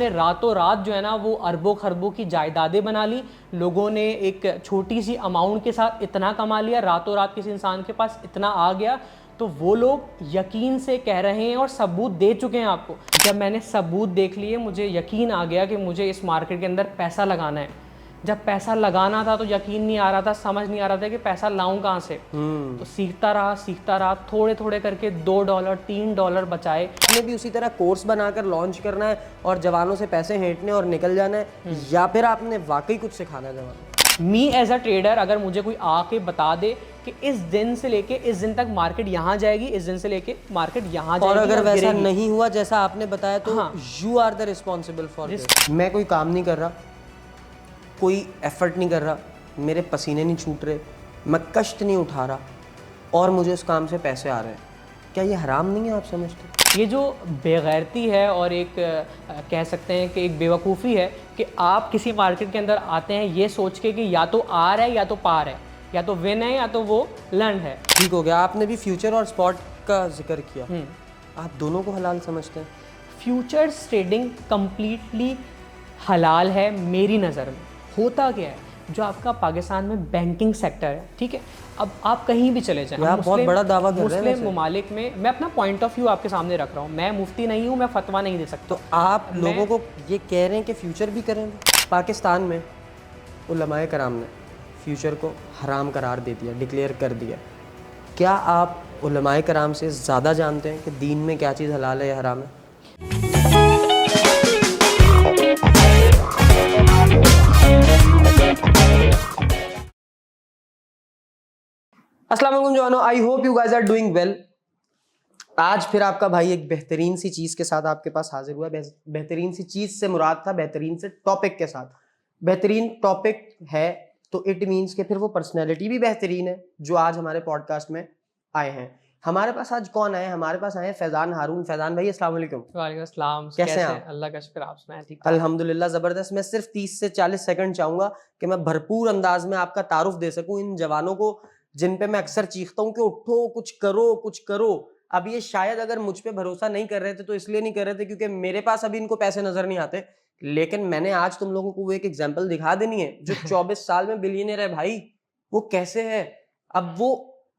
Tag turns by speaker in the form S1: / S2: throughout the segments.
S1: ने रातों रात जो है ना वो अरबों खरबों की जायदादें बना ली। लोगों ने एक छोटी सी अमाउंट के साथ इतना कमा लिया, रातों रात किसी इंसान के पास इतना आ गया। तो वो लोग यकीन से कह रहे हैं और सबूत दे चुके हैं आपको। जब मैंने सबूत देख लिए मुझे यकीन आ गया कि मुझे इस मार्केट के अंदर पैसा लगाना है। जब पैसा लगाना था तो यकीन नहीं आ रहा था, समझ नहीं आ रहा था कि पैसा लाऊं कहाँ से। तो सीखता रहा, थोड़े थोड़े करके $2 $3 बचाए।
S2: हमें भी उसी तरह कोर्स बनाकर लॉन्च करना है और जवानों से पैसे हेंटने और निकल जाना है, या फिर आपने वाकई कुछ सिखाना है जवानों?
S1: मी एज अ ट्रेडर, अगर मुझे कोई आके बता दे कि इस दिन से लेके इस दिन तक मार्केट यहाँ जाएगी, इस दिन से लेके मार्केट यहाँ जाएगी,
S2: और अगर वैसा
S1: गिरेगी।
S2: नहीं हुआ जैसा आपने बताया तो you are the responsible for this. मैं कोई काम नहीं कर रहा, कोई एफर्ट नहीं कर रहा, मेरे पसीने नहीं छूट रहे, मैं कष्ट नहीं उठा रहा और मुझे उस काम से पैसे आ रहे हैं, क्या ये हराम नहीं है? आप समझते?
S1: ये जो बेगैरती है और एक कह सकते हैं कि एक बेवकूफ़ी है कि आप किसी मार्केट के अंदर आते हैं ये सोच के कि या तो आर है या तो पार है, या तो विन है या तो वो लर्न है।
S2: ठीक हो गया, आपने भी फ्यूचर और स्पॉट का जिक्र किया, आप दोनों को हलाल समझते हैं?
S1: फ्यूचर्स ट्रेडिंग कंप्लीटली हलाल है मेरी नज़र में। होता क्या है, जो आपका पाकिस्तान में बैंकिंग सेक्टर है, ठीक है, अब आप कहीं भी चले जाएं,
S2: आप बहुत बड़ा दावा कर रहे हैं।
S1: मुस्लिम ममालिक में मैं अपना पॉइंट ऑफ व्यू आपके सामने रख रहा हूँ, मैं मुफ्ती नहीं हूँ, मैं फतवा नहीं दे सकता।
S2: तो आप लोगों को ये कह रहे हैं कि फ्यूचर भी करेंगे? पाकिस्तान में उलमाए कराम ने फ्यूचर को हराम करार दे दिया, डिक्लेयर कर दिया। क्या आप उलमाए कराम से ज़्यादा जानते हैं कि दीन में क्या चीज़ हलाल है या हराम है? अस्सलाम वालेकुम जवानों, I hope you guys are doing well. आज फिर आपका भाई एक बेहतरीन सी चीज़ के साथ आपके पास हाजिर हुआ है। बेहतरीन सी चीज़ से मुराद था बेहतरीन से टॉपिक के साथ। बेहतरीन टॉपिक है तो इट मीन्स कि फिर वो पर्सनैलिटी भी बेहतरीन है जो आज हमारे पॉडकास्ट में आए हैं। हमारे पास आज कौन आए? हमारे पास आए फैज़ान हारून। फैज़ान भाई अस्सलाम वालेकुम।
S1: वालेकुम अस्सलाम।
S2: कैसे हैं आप?
S1: अल्लाह का शुक्र, आप सुनाएं? ठीक।
S2: अल्हम्दुलिल्लाह ज़बरदस्त। मैं सिर्फ 30 से 40 सेकंड चाहूँगा कि मैं भरपूर अंदाज में आपका तारुफ दे सकूँ इन जवानों को जिन पे मैं अक्सर चीखता हूँ कि उठो, कुछ करो, कुछ करो। अब ये शायद अगर मुझ पे भरोसा नहीं कर रहे थे तो इसलिए नहीं कर रहे थे क्योंकि मेरे पास अभी इनको पैसे नजर नहीं आते, लेकिन मैंने आज तुम लोगों को वो एक एग्जांपल दिखा देनी है। जो 24 साल में बिलियनर है भाई, वो कैसे है, अब वो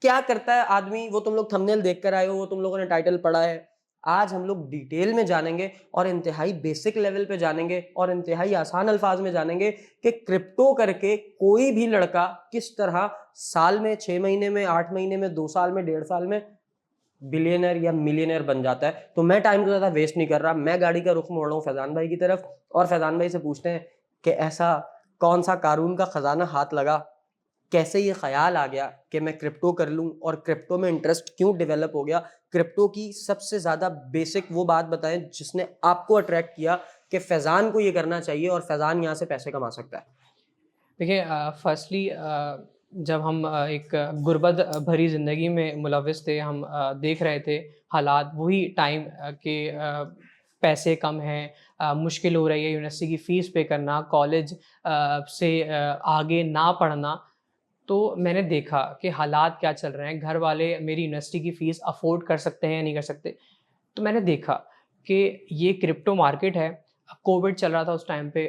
S2: क्या करता है आदमी, वो तुम लोग थंबनेल देख कर आए हो, वो तुम लोगों ने टाइटल पढ़ा है। आज हम लोग डिटेल में जानेंगे और इंतहाई बेसिक लेवल पे जानेंगे और इंतहाई आसान अल्फाज में जानेंगे कि क्रिप्टो करके कोई भी लड़का किस तरह साल में, 6 महीने में, 8 महीने में, 2 साल में, 1.5 साल में बिलियनर या मिलियनर बन जाता है। तो मैं टाइम को ज़्यादा वेस्ट नहीं कर रहा, मैं गाड़ी का रुख मोड़ रहा हूँ फैज़ान भाई की तरफ और फैज़ान भाई से पूछते हैं कि ऐसा कौन सा कारून का खजाना हाथ लगा, कैसे ये ख्याल आ गया कि मैं क्रिप्टो कर लूं और क्रिप्टो में इंटरेस्ट क्यों डेवलप हो गया। क्रिप्टो की सबसे ज़्यादा बेसिक वो बात बताएं जिसने आपको अट्रैक्ट किया कि फैज़ान को ये करना चाहिए और फैज़ान यहाँ से पैसे कमा सकता है।
S1: देखिए, फर्स्टली जब हम एक गुर्बत भरी ज़िंदगी में मुलविस थे, हम देख रहे थे हालात वही टाइम के पैसे कम हैं, मुश्किल हो रही है यूनिवर्सिटी की फ़ीस पे करना, कॉलेज से आगे ना पढ़ना। तो मैंने देखा कि हालात क्या चल रहे हैं, घर वाले मेरी यूनिवर्सिटी की फ़ीस अफ़ोर्ड कर सकते हैं या नहीं कर सकते। तो मैंने देखा कि ये क्रिप्टो मार्केट है, कोविड चल रहा था उस टाइम पे,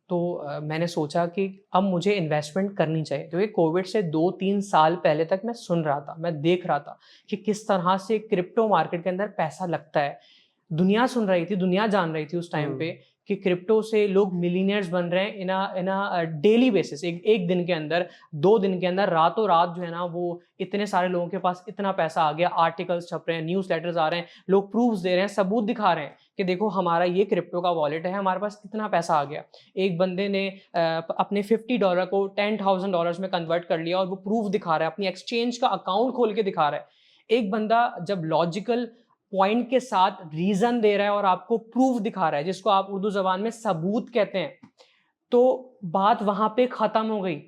S1: तो मैंने सोचा कि अब मुझे इन्वेस्टमेंट करनी चाहिए, क्योंकि कोविड से 2-3 साल पहले तक मैं सुन रहा था, मैं देख रहा था कि किस तरह से क्रिप्टो मार्केट के अंदर पैसा लगता है। दुनिया सुन रही थी, दुनिया जान रही थी उस टाइम पे कि क्रिप्टो से लोग मिलीनियर्स बन रहे हैं इन अ डेली बेसिस, एक दिन के अंदर, 2 दिन के अंदर, रातों रात जो है ना वो इतने सारे लोगों के पास इतना पैसा आ गया, आर्टिकल्स छप रहे हैं, न्यूज़ लेटर्स आ रहे हैं, लोग प्रूफ्स दे रहे हैं, सबूत दिखा रहे हैं कि देखो हमारा ये क्रिप्टो का वॉलेट है, हमारे पास इतना पैसा आ गया। एक बंदे ने अपने $50 को $10,000 में कन्वर्ट कर लिया और वो प्रूफ दिखा रहा है, अपनी एक्सचेंज का अकाउंट खोल के दिखा रहा है। एक बंदा जब लॉजिकल पॉइंट के साथ रीजन दे रहा है और आपको प्रूफ दिखा रहा है, जिसको आप उर्दू जबान में सबूत कहते हैं, तो बात वहां पे खत्म हो गई।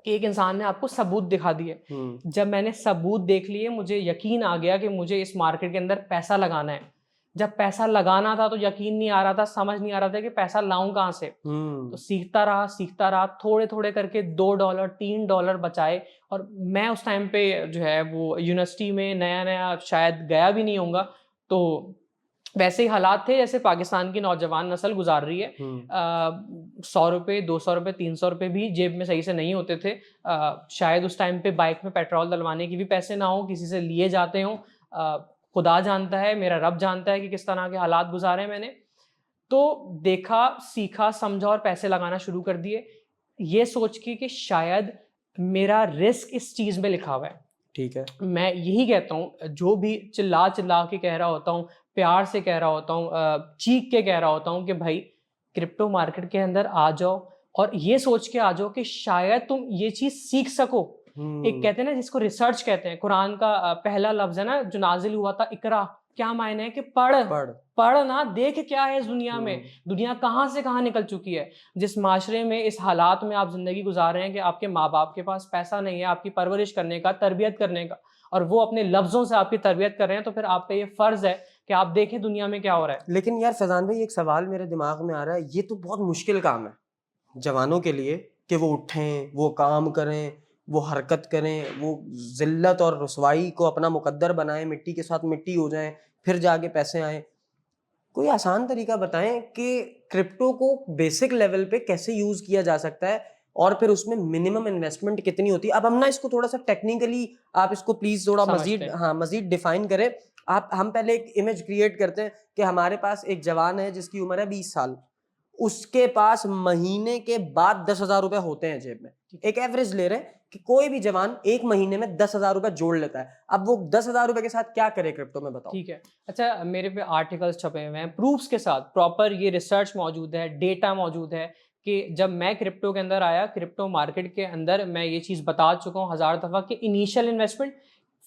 S1: एक इंसान ने आपको सबूत दिखा दिए। जब मैंने सबूत देख लिए मुझे यकीन आ गया कि मुझे इस मार्केट के अंदर पैसा लगाना है। जब पैसा लगाना था तो यकीन नहीं आ रहा था, समझ नहीं आ रहा था कि पैसा लाऊं कहां से। तो सीखता रहा, थोड़े थोड़े करके $2 $3 बचाए। और मैं उस टाइम पे जो है वो यूनिवर्सिटी में नया नया शायद गया भी नहीं होऊंगा, तो वैसे ही हालात थे जैसे पाकिस्तान की नौजवान नस्ल गुजार रही है। 100 रुपये, 200 रुपये, 300 रुपये भी जेब में सही से नहीं होते थे। शायद उस टाइम पे बाइक में पेट्रोल डलवाने की भी पैसे ना हो, किसी से लिए जाते हों। खुदा जानता है, मेरा रब जानता है कि किस तरह के हालात गुजारे मैंने। तो देखा, सीखा, समझा और पैसे लगाना शुरू कर दिए, ये सोच के कि शायद मेरा रिस्क इस चीज़ में लिखा हुआ है।
S2: ठीक है।
S1: मैं यही कहता हूँ, जो भी चिल्ला के कह रहा होता हूँ, प्यार से कह रहा होता हूँ, चीख के कह रहा होता हूँ कि भाई क्रिप्टो मार्केट के अंदर आ जाओ, और ये सोच के आ जाओ कि शायद तुम ये चीज़ सीख सको। एक कहते हैं ना जिसको रिसर्च कहते हैं, कुरान का पहला लफ्ज़ है ना जो नाज़िल हुआ था, इकरा, क्या मायने है कि पढ़।
S2: पढ़।
S1: पढ़ ना, देख क्या है इस दुनिया में, दुनिया कहाँ से कहाँ निकल चुकी है। जिस माशरे में, इस हालात में आप ज़िंदगी गुजार रहे हैं कि आपके माँ बाप के पास पैसा नहीं है आपकी परवरिश करने का, तरबियत करने का, और वो अपने लफ्ज़ों से आपकी तरबियत कर रहे हैं, तो फिर आप पे ये फ़र्ज़ है कि आप देखें दुनिया में क्या हो रहा है।
S2: लेकिन यार फैज़ान भाई, एक सवाल मेरे दिमाग में आ रहा है, ये तो बहुत मुश्किल काम है जवानों के लिए कि वो उठें, वो काम करें, वो हरकत करें, वो ज़िल्लत और रुसवाई को अपना मुकद्दर बनाएं, मिट्टी के साथ मिट्टी हो जाएं, फिर जाके पैसे आएं। कोई आसान तरीका बताएं कि क्रिप्टो को बेसिक लेवल पे कैसे यूज़ किया जा सकता है, और फिर उसमें मिनिमम इन्वेस्टमेंट कितनी होती है। अब हम ना इसको थोड़ा सा टेक्निकली, आप इसको प्लीज़ थोड़ा
S1: समझते
S2: मज़ीद,
S1: हैं।
S2: हाँ, मज़ीद डिफ़ाइन करें। हम पहले एक इमेज क्रिएट करते हैं कि हमारे पास एक जवान है जिसकी उम्र है 20 साल। उसके पास महीने के बाद 10,000 रुपए होते हैं जेब में। एक एवरेज ले रहे हैं कि कोई भी जवान एक महीने में 10,000 रुपए जोड़ लेता है। अब वो 10,000 रुपए के साथ क्या करे क्रिप्टो में, बताओ।
S1: ठीक है। अच्छा, मेरे पे आर्टिकल्स छपे हुए हैं प्रूफ्स के साथ, प्रॉपर ये रिसर्च मौजूद है, डेटा मौजूद है कि जब मैं क्रिप्टो के अंदर आया, क्रिप्टो मार्केट के अंदर, मैं ये चीज़ बता चुका हूँ 1000 दफ़ा कि इनिशियल इन्वेस्टमेंट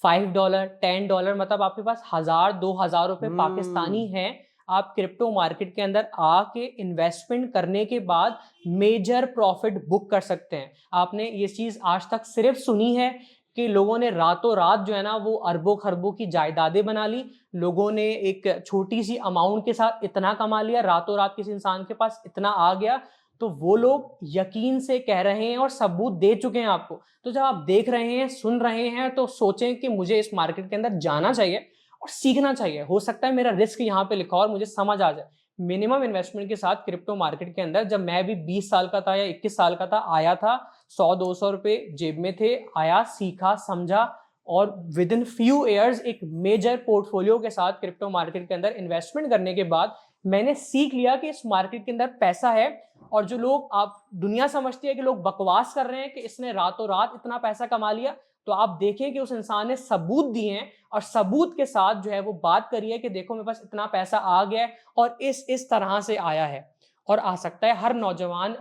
S1: $5, $10, मतलब आपके पास 1000, 2000 रुपए पाकिस्तानी हैं। आप क्रिप्टो मार्केट के अंदर आके इन्वेस्टमेंट करने के बाद मेजर प्रॉफिट बुक कर सकते हैं। आपने ये चीज़ आज तक सिर्फ सुनी है कि लोगों ने रातों रात जो है ना वो अरबों खरबों की जायदादें बना ली, लोगों ने एक छोटी सी अमाउंट के साथ इतना कमा लिया, रातों रात किसी इंसान के पास इतना आ गया। तो वो लोग यकीन से कह रहे हैं और सबूत दे चुके हैं आपको। तो जब आप देख रहे हैं, सुन रहे हैं, तो सोचें कि मुझे इस मार्केट के अंदर जाना चाहिए और सीखना चाहिए। हो सकता है मेरा रिस्क यहाँ पे लिखा और मुझे समझ आ जाए। मिनिमम इन्वेस्टमेंट के साथ क्रिप्टो मार्केट के अंदर जब मैं भी 20 साल का था या 21 साल का था, आया था, 100-200 रुपए जेब में थे, आया, सीखा, समझा, और विद इन फ्यू ईयर्स एक मेजर पोर्टफोलियो के साथ क्रिप्टो मार्केट के अंदर इन्वेस्टमेंट करने के बाद मैंने सीख लिया कि इस मार्केट के अंदर पैसा है। और जो लोग, आप दुनिया समझती है कि लोग बकवास कर रहे हैं कि इसने रातों रात इतना पैसा कमा लिया, तो आप देखें कि उस इंसान ने सबूत दिए हैं और सबूत के साथ जो है वो बात करी है कि देखो मेरे पास इतना पैसा आ गया है और इस तरह से आया है और आ सकता है। हर नौजवान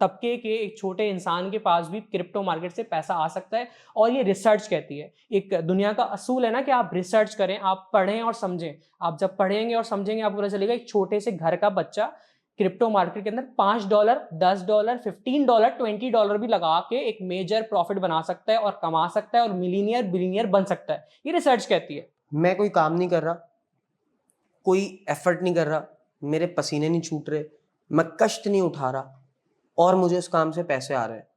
S1: तबके के एक छोटे इंसान के पास भी क्रिप्टो मार्केट से पैसा आ सकता है, और ये रिसर्च कहती है। एक दुनिया का असूल है ना कि आप रिसर्च करें, आप पढ़ें और समझें। आप जब पढ़ेंगे और समझेंगे आपको पता चलेगा एक छोटे से घर का बच्चा क्रिप्टो मार्केट के अंदर $5, $10, $15, $20 भी लगा के एक मेजर प्रॉफिट बना सकता है और कमा सकता है और मिलीनियर बिलीनियर बन सकता है। ये रिसर्च कहती है।
S2: मैं कोई काम नहीं कर रहा, कोई एफर्ट नहीं कर रहा, मेरे पसीने नहीं छूट रहे, मैं कष्ट नहीं उठा रहा, और मुझे उस काम से पैसे आ रहे हैं,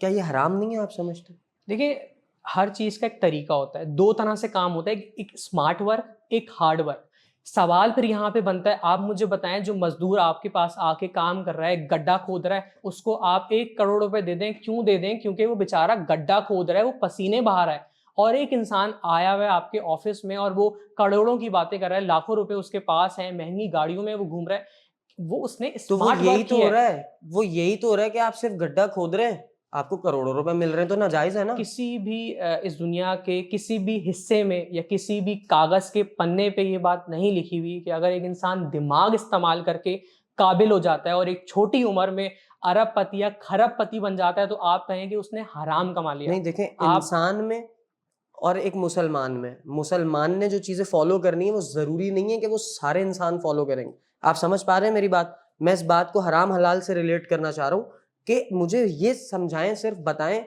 S2: क्या ये हराम नहीं है, आप समझते?
S1: देखिए, हर चीज़ का एक तरीका होता है। 2 तरह से काम होता है, एक स्मार्ट वर्क, एक हार्ड वर्क। सवाल फिर यहाँ पे बनता है, आप मुझे बताएँ जो मज़दूर आपके पास आके काम कर रहा है, गड्ढा खोद रहा है, उसको आप 1 करोड़ रुपए दे दें, क्यों दे दें? क्योंकि वो बेचारा गड्ढा खोद रहा है, वो पसीने बहा रहा है। और एक इंसान आया हुआ है आपके ऑफ़िस में और वो करोड़ों की बातें कर रहा है, लाखों रुपए उसके पास हैं, महँगी गाड़ियों में वो घूम रहा है। वो उसने
S2: तो वो
S1: स्मार्ट
S2: यही
S1: वर्क
S2: तो
S1: किया
S2: हो
S1: है।
S2: रहा है, वो यही तो हो रहा है कि आप सिर्फ गड्ढा खोद रहे हैं, आपको करोड़ों रुपए मिल रहे हैं, तो नाजायज है ना।
S1: किसी भी इस दुनिया के किसी भी हिस्से में या किसी भी कागज के पन्ने पे ये बात नहीं लिखी हुई कि अगर एक इंसान दिमाग इस्तेमाल करके काबिल हो जाता है और एक छोटी उम्र में अरबपति या खरबपति बन जाता है, तो आप कहें कि उसने हराम कमा लिया।
S2: नहीं, देखें,
S1: आप
S2: इंसान में और एक मुसलमान में, मुसलमान ने जो चीजें फॉलो करनी है वो जरूरी नहीं है कि वो सारे इंसान फॉलो करेंगे। आप समझ पा रहे हैं मेरी बात? मैं इस बात को हराम हलाल से रिलेट करना चाह रहा हूँ कि मुझे ये समझाएं, सिर्फ बताएं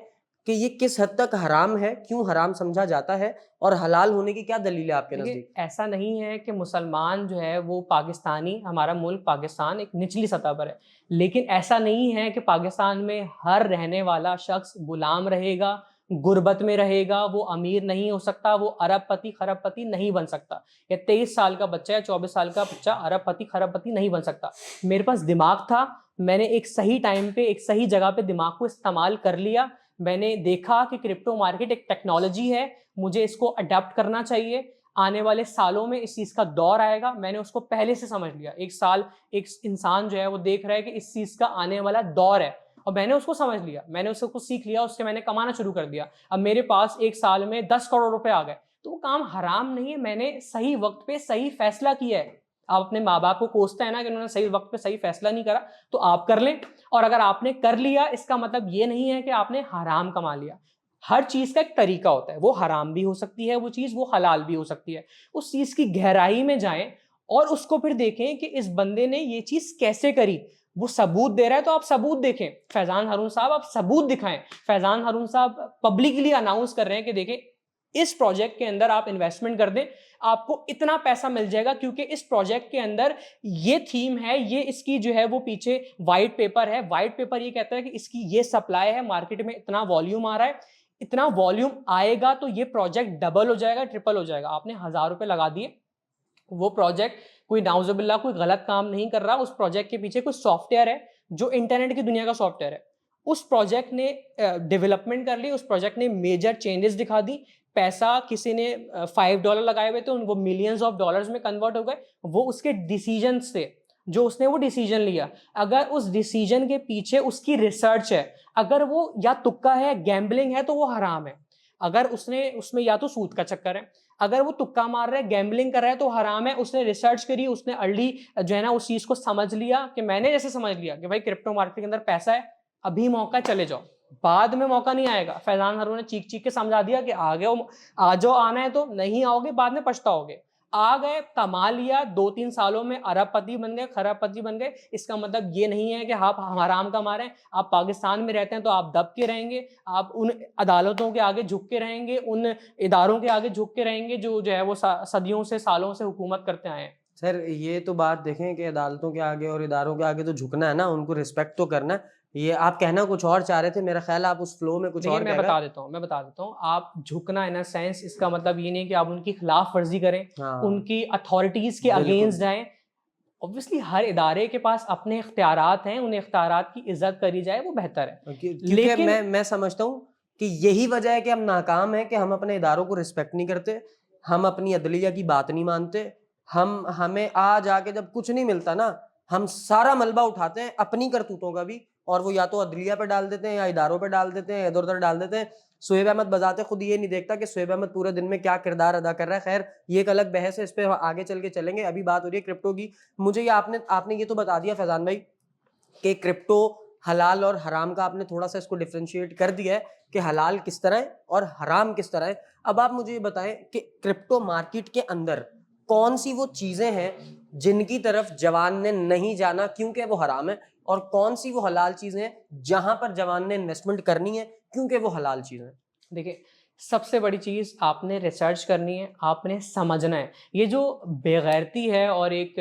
S2: कि ये किस हद तक हराम है, क्यों हराम समझा जाता है, और हलाल होने की क्या दलील है आपके
S1: देखिए,
S2: नजदीक?
S1: ऐसा नहीं है कि मुसलमान जो है वो पाकिस्तानी, हमारा मुल्क पाकिस्तान एक निचली सतह पर है, लेकिन ऐसा नहीं है कि पाकिस्तान में हर रहने वाला शख्स गुलाम रहेगा, गुर्बत में रहेगा, वो अमीर नहीं हो सकता, वो अरबपति खरबपति नहीं बन सकता। या 23 साल का बच्चा या 24 साल का बच्चा अरबपति खरबपति नहीं बन सकता। मेरे पास दिमाग था, मैंने एक सही टाइम पे एक सही जगह पे दिमाग को इस्तेमाल कर लिया। मैंने देखा कि क्रिप्टो मार्केट एक टेक्नोलॉजी है, मुझे इसको अडेप्ट करना चाहिए, आने वाले सालों में इस चीज का दौर आएगा, मैंने उसको पहले से समझ लिया। एक साल एक इंसान जो है वो देख रहा है कि इस चीज का आने वाला दौर है, और मैंने उसको समझ लिया, मैंने उसको कुछ सीख लिया, उससे मैंने कमाना शुरू कर दिया। अब मेरे पास एक साल में 10 करोड़ रुपए आ गए। तो वो काम हराम नहीं है, मैंने सही वक्त पे सही फैसला किया है। आप अपने माँ बाप को कोसते हैं ना कि उन्होंने सही वक्त पे सही फैसला नहीं करा, तो आप कर लें। और अगर आपने कर लिया, इसका मतलब ये नहीं है कि आपने हराम कमा लिया। हर चीज का एक तरीका होता है, वो हराम भी हो सकती है वो चीज, वो हलाल भी हो सकती है। उस चीज की गहराई में जाएं और उसको फिर देखें कि इस बंदे ने ये चीज कैसे करी। वो सबूत दे रहा है तो आप सबूत देखें। फैजान हारून साहब, आप सबूत दिखाएं। फैजान हारून साहब पब्लिकली अनाउंस कर रहे हैं कि देखें, इस प्रोजेक्ट के अंदर आप इन्वेस्टमेंट कर दें, आपको इतना पैसा मिल जाएगा, क्योंकि इस प्रोजेक्ट के अंदर ये थीम है, ये इसकी जो है वो पीछे व्हाइट पेपर है। व्हाइट पेपर ये कहता है कि इसकी ये सप्लाई है, मार्केट में इतना वॉल्यूम आ रहा है, इतना वॉल्यूम आएगा तो ये प्रोजेक्ट डबल हो जाएगा, ट्रिपल हो जाएगा। आपने 1000 रुपए लगा दिए, वो प्रोजेक्ट कोई नाउजुबिल्लाह कोई गलत काम नहीं कर रहा, उस प्रोजेक्ट के पीछे कोई सॉफ्टवेयर है जो इंटरनेट की दुनिया का सॉफ्टवेयर है। उस प्रोजेक्ट ने डेवलपमेंट कर ली, उस प्रोजेक्ट ने मेजर चेंजेस दिखा दी, पैसा किसी ने $5 लगाए हुए थे, वो मिलियंस ऑफ डॉलर्स में कन्वर्ट हो गए। वो उसके डिसीजन से, जो उसने वो डिसीजन लिया, अगर उस डिसीजन के पीछे उसकी रिसर्च है, अगर वो या तुक्का है, गैम्बलिंग है, तो वो हराम है। अगर उसने उसमें या तो सूद का चक्कर है, अगर वो तुक्का मार रहा है, गैम्बलिंग कर रहा है, तो हराम है। उसने रिसर्च करी, उसने अर्ली जो है ना उस चीज को समझ लिया, कि मैंने जैसे समझ लिया कि भाई क्रिप्टो मार्केट के अंदर पैसा है, अभी मौका, चले जाओ, बाद में मौका नहीं आएगा। फैजान हारून ने चीख चीख के समझा दिया कि आ गए, आ जाओ, आना है तो, नहीं आओगे बाद में पछताओगे। आ गए, कमा लिया, 2-3 सालों में अरबपति बन गए, खरबपति बन गए। इसका मतलब ये नहीं है कि आप हराम कमा रहे हैं। आप पाकिस्तान में रहते हैं तो आप दब के रहेंगे, आप उन अदालतों के आगे झुक के रहेंगे, उन इदारों के आगे झुक के रहेंगे जो है वो सदियों से, सालों से हुकूमत करते आए हैं।
S2: सर ये तो बात देखें कि अदालतों के आगे और इदारों के आगे तो झुकना है ना, उनको रिस्पेक्ट तो करना है। ये आप कहना कुछ और चाह रहे थे, मेरा ख्याल आप उस फ्लो में कुछ
S1: देखिए,
S2: और
S1: मैं
S2: कह
S1: बता
S2: रहे
S1: देता हूँ, आप झुकना इन अ सेंस, इसका मतलब ये नहीं कि आप उनकी खिलाफ वर्जी करें,
S2: हाँ
S1: उनकी अथॉरिटीज के
S2: बिल्कुल।
S1: अगेंस्ट जाएं। ऑब्वियसली हर इदारे के पास अपने इख्तियारात हैं, उन इख्तियारात की इज्जत करी जाए, वो बेहतर है।
S2: क्योंकि
S1: लेकिन
S2: मैं समझता हूँ कि यही वजह है कि हम नाकाम है, कि हम अपने इदारों को रिस्पेक्ट नहीं करते, हम अपनी अदलिया की बात नहीं मानते। हमें आज आके जब कुछ नहीं मिलता ना, हम सारा मलबा उठाते हैं अपनी करतूतों का भी, और वो या तो अदलिया पे डाल देते हैं, या इदारों पे डाल देते हैं, इधर उधर डाल देते हैं। शोएब अहमद बजाते खुद ये नहीं देखता कि शोएब अहमद पूरे दिन में क्या किरदार अदा कर रहा है। खैर ये एक अलग बहस है, इस पर आगे चल के चलेंगे। अभी बात हो रही है क्रिप्टो की। मुझे ये आपने ये तो बता दिया फैजान भाई कि क्रिप्टो हलाल और हराम का, आपने थोड़ा सा इसको डिफरेंशिएट कर दिया है कि हलाल किस तरह है और हराम किस तरह है। अब आप मुझे ये बताएं कि क्रिप्टो मार्केट के अंदर कौन सी वो चीजें हैं जिनकी तरफ जवान ने नहीं जाना क्योंकि वो हराम है, और कौन सी वो हलाल चीजें हैं जहां पर जवान ने इन्वेस्टमेंट करनी है क्योंकि वो हलाल चीजें हैं।
S1: देखिए, सबसे बड़ी चीज़ आपने रिसर्च करनी है, आपने समझना है। ये जो बेगैरती है और एक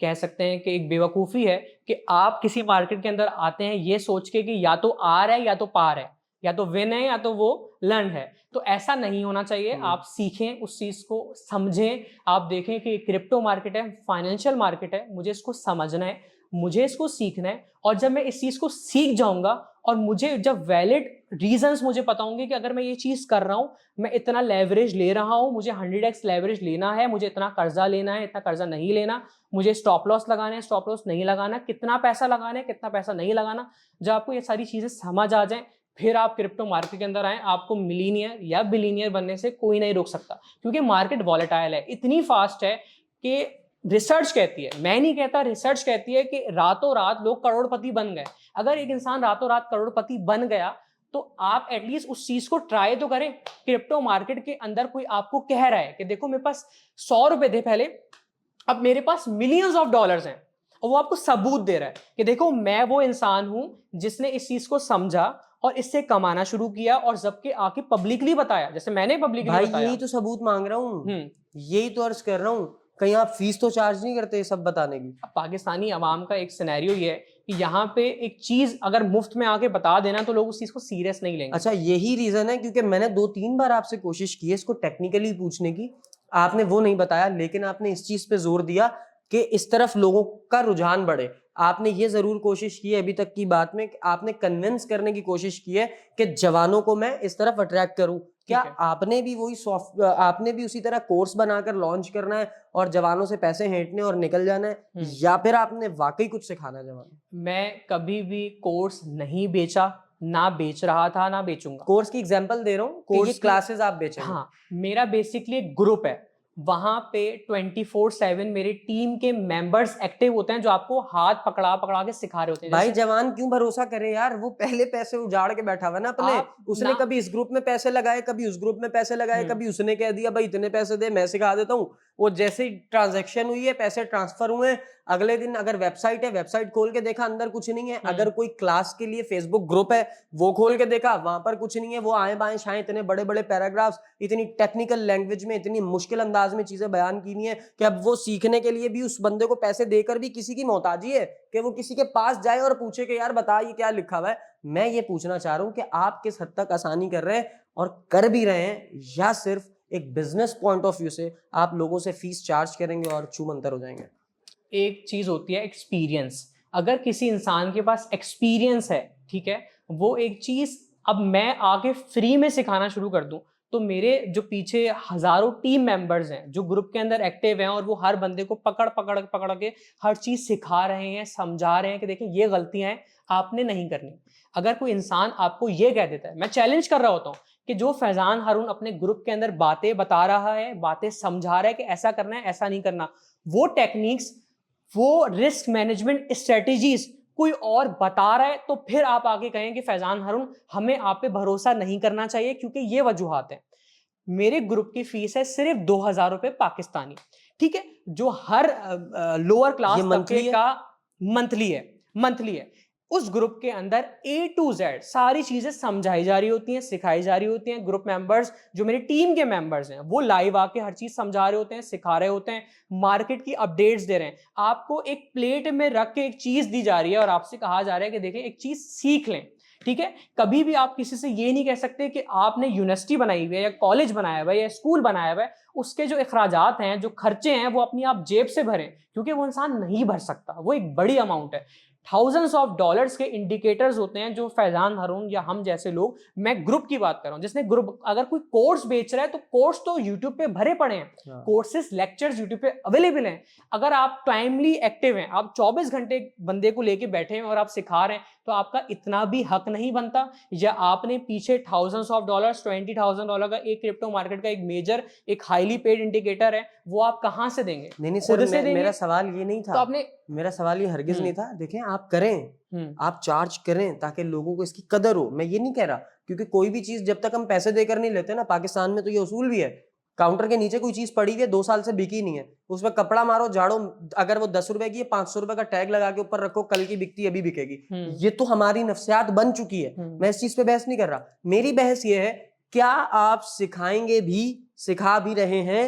S1: कह सकते हैं कि एक बेवकूफ़ी है कि आप किसी मार्केट के अंदर आते हैं ये सोच के कि या तो आर है या तो पार है, या तो विन है या तो वो लर्न है। तो ऐसा नहीं होना चाहिए। आप सीखें, उस चीज़ को समझें। आप देखें कि क्रिप्टो मार्केट है, फाइनेंशियल मार्केट है, मुझे इसको समझना है, मुझे इसको सीखना है। और जब मैं इस चीज़ को सीख जाऊँगा और मुझे जब वैलिड रीजंस मुझे पता होंगे कि अगर मैं ये चीज़ कर रहा हूँ, मैं इतना लेवरेज ले रहा हूँ, मुझे 100x लेवरेज लेना है, मुझे इतना कर्जा लेना है, इतना कर्जा नहीं लेना, मुझे स्टॉप लॉस लगाना है, स्टॉप लॉस नहीं लगाना, कितना पैसा लगाना है, कितना पैसा नहीं लगाना। जब आपको ये सारी चीज़ें समझ आ जाएं, फिर आप क्रिप्टो मार्केट के अंदर आएँ। आपको मिलीनियर या बिलीनियर बनने से कोई नहीं रोक सकता, क्योंकि मार्केट वॉलेटाइल है, इतनी फास्ट है कि रिसर्च कहती है, मैं नहीं कहता, रिसर्च कहती है कि रातों रात लोग करोड़पति बन गए। अगर एक इंसान रातों रात करोड़पति बन गया तो आप एटलीस्ट उस चीज को ट्राई तो करें। क्रिप्टो मार्केट के अंदर कोई आपको कह रहा है कि देखो मेरे पास 100 रुपए थे पहले, अब मेरे पास मिलियंस ऑफ डॉलर्स हैं, और वो आपको सबूत दे रहा है कि देखो मैं वो इंसान हूं जिसने इस चीज को समझा और इससे कमाना शुरू किया, और जबकि आके पब्लिकली बताया, जैसे मैंने पब्लिकली
S2: भाई
S1: बताया।
S2: यही तो सबूत मांग रहा हूँ, यही तो अर्ज कर रहा हूँ कहीं आप फीस तो चार्ज नहीं करते ये सब बताने की?
S1: अब पाकिस्तानी अवाम का एक सिनेरियो ये है कि यहाँ पे एक चीज अगर मुफ्त में आके बता देना तो लोग उस चीज को सीरियस नहीं लेंगे।
S2: अच्छा, यही रीजन है क्योंकि मैंने 2-3 बार आपसे कोशिश की है इसको टेक्निकली पूछने की, आपने वो नहीं बताया, लेकिन आपने इस चीज पे जोर दिया कि इस तरफ लोगों का रुझान बढ़े। आपने ये जरूर कोशिश की है अभी तक की बात में कि आपने कन्विंस करने की कोशिश की है कि जवानों को मैं इस तरफ अट्रैक्ट करूं। क्या
S1: ठीक है।
S2: आपने भी वही आपने भी उसी तरह कोर्स बनाकर लॉन्च करना है और जवानों से पैसे हेंटने और निकल जाना है, या फिर आपने वाकई कुछ सिखाना है जवानों?
S1: मैं कभी भी कोर्स नहीं बेचा, ना बेच रहा था, ना बेचूंगा।
S2: कोर्स की एग्जांपल दे रहा हूँ कि
S1: कोर्स
S2: ये
S1: की-
S2: क्लासेस आप बेचेंगे।
S1: हाँ, मेरा बेसिकली एक ग्रुप है, वहां पे 24/7 मेरी टीम के मेंबर्स एक्टिव होते हैं जो आपको हाथ पकड़ा पकड़ा के सिखा रहे होते हैं।
S2: भाई
S1: जैसे
S2: जवान क्यों भरोसा करे यार, वो पहले पैसे उजाड़ के बैठा हुआ है ना अपने।
S1: आप
S2: उसने
S1: ना
S2: कभी इस ग्रुप में पैसे लगाए, कभी उस ग्रुप में पैसे लगाए, कभी उसने कह दिया भाई इतने पैसे दे मैं सिखा देता हूँ। वो जैसे ही ट्रांजैक्शन हुई है, पैसे ट्रांसफर हुए, अगले दिन अगर वेबसाइट है, वेबसाइट खोल के देखा अंदर कुछ नहीं है। अगर कोई क्लास के लिए फेसबुक ग्रुप है वो खोल के देखा, वहां पर कुछ नहीं है। वो आए बाएं शाएं इतने बड़े बड़े पैराग्राफ्स, इतनी टेक्निकल लैंग्वेज में, इतनी मुश्किल अंदाज में चीजें बयान की हुई है कि अब वो सीखने के लिए भी उस बंदे को पैसे देकर भी किसी की मोहताजी है कि वो किसी के पास जाए और पूछे कि यार बता ये क्या लिखा हुआ है। मैं ये पूछना चाह रहा हूं कि आप किस हद तक आसानी कर रहे हैं और कर भी रहे हैं, या सिर्फ एक बिजनेस पॉइंट ऑफ व्यू से आप लोगों से फीस चार्ज करेंगे और छू मंतर हो जाएंगे?
S1: एक चीज होती है एक्सपीरियंस। अगर किसी इंसान के पास एक्सपीरियंस है, ठीक है, वो एक चीज अब मैं आके फ्री में सिखाना शुरू कर दूं तो मेरे जो पीछे हजारों टीम मेंबर्स हैं जो ग्रुप के अंदर एक्टिव हैं और वो हर बंदे को पकड़ पकड़ पकड़ के हर चीज सिखा रहे हैं, समझा रहे हैं कि देखिए ये गलतियां हैं, आपने नहीं करनी। अगर कोई इंसान आपको ये कह देता है, मैं चैलेंज कर रहा होता हूँ कि जो फैजान हारून अपने ग्रुप के अंदर बातें बता रहा है, बातें समझा रहा है कि ऐसा करना है, ऐसा नहीं करना, वो टेक्निक्स, वो रिस्क मैनेजमेंट स्ट्रेटेजीज कोई और बता रहा है, तो फिर आप आगे कहें कि फैजान हारून हमें आप पे भरोसा नहीं करना चाहिए क्योंकि ये वजूहात है। मेरे ग्रुप की फीस है सिर्फ 2,000 रुपए पाकिस्तानी, ठीक है, जो हर लोअर क्लास
S2: ये मंथली
S1: तबके
S2: है?
S1: का मंथली है। उस ग्रुप के अंदर A to Z सारी चीजें समझाई जा रही होती हैं, सिखाई जा रही होती हैं। ग्रुप मेंबर्स जो मेरी टीम के मेंबर्स हैं वो लाइव आके हर चीज समझा रहे होते हैं, सिखा रहे होते हैं, मार्केट की अपडेट्स दे रहे हैं। आपको एक प्लेट में रख के एक चीज दी जा रही है और आपसे कहा जा रहा है कि देखें एक चीज सीख लें, ठीक है। कभी भी आप किसी से ये नहीं कह सकते कि आपने यूनिवर्सिटी बनाई हुई है या कॉलेज बनाया हुआ है या स्कूल बनाया हुआ है, उसके जो अखराजात हैं, जो खर्चे हैं, वो अपनी आप जेब से भरें, क्योंकि वो इंसान नहीं भर सकता, वो एक बड़ी अमाउंट है। थाउजेंड्स ऑफ डॉलर्स के इंडिकेटर्स होते हैं जो फैजान हारून या हम जैसे लोग, मैं ग्रुप की बात कर रहा हूं, जिसने ग्रुप अगर कोई कोर्स बेच रहा है तो कोर्स तो यूट्यूब पे भरे पड़े हैं, कोर्सेस लेक्चर्स यूट्यूब पे अवेलेबल हैं। अगर आप टाइमली एक्टिव हैं, आप 24 घंटे बंदे को लेके बैठे हैं और आप सिखा रहे हैं, तो आपका इतना भी हक नहीं बनता, या आपने पीछे थाउजेंड्स ऑफ डॉलर्स, $20,000 का एक क्रिप्टो मार्केट का एक मेजर, एक हाईली पेड इंडिकेटर है, वो आप कहां से देंगे?
S2: नहीं
S1: खुद
S2: सर,
S1: से देंगे?
S2: मेरा सवाल ये नहीं
S1: तो
S2: था,
S1: आपने
S2: मेरा सवाल ये हरगिज नहीं था। देखें, आप करें,
S1: आप
S2: आप चार्ज करें ताकि लोगों को इसकी कदर हो। मैं ये नहीं कह रहा, क्योंकि कोई भी चीज जब तक हम पैसे देकर नहीं लेते ना, पाकिस्तान में तो ये उसूल भी है, काउंटर के नीचे कोई चीज पड़ी हुई है 2 साल से बिकी नहीं है, उस पर कपड़ा मारो, झाड़ो, अगर वो 10 रुपए की है 500 रुपए का टैग लगा के ऊपर रखो, कल की बिकती अभी बिकेगी। ये तो हमारी नफ्सियात बन चुकी है। मैं इस चीज पे बहस नहीं कर रहा। मेरी बहस ये है, क्या आप सिखाएंगे भी, सिखा भी रहे हैं,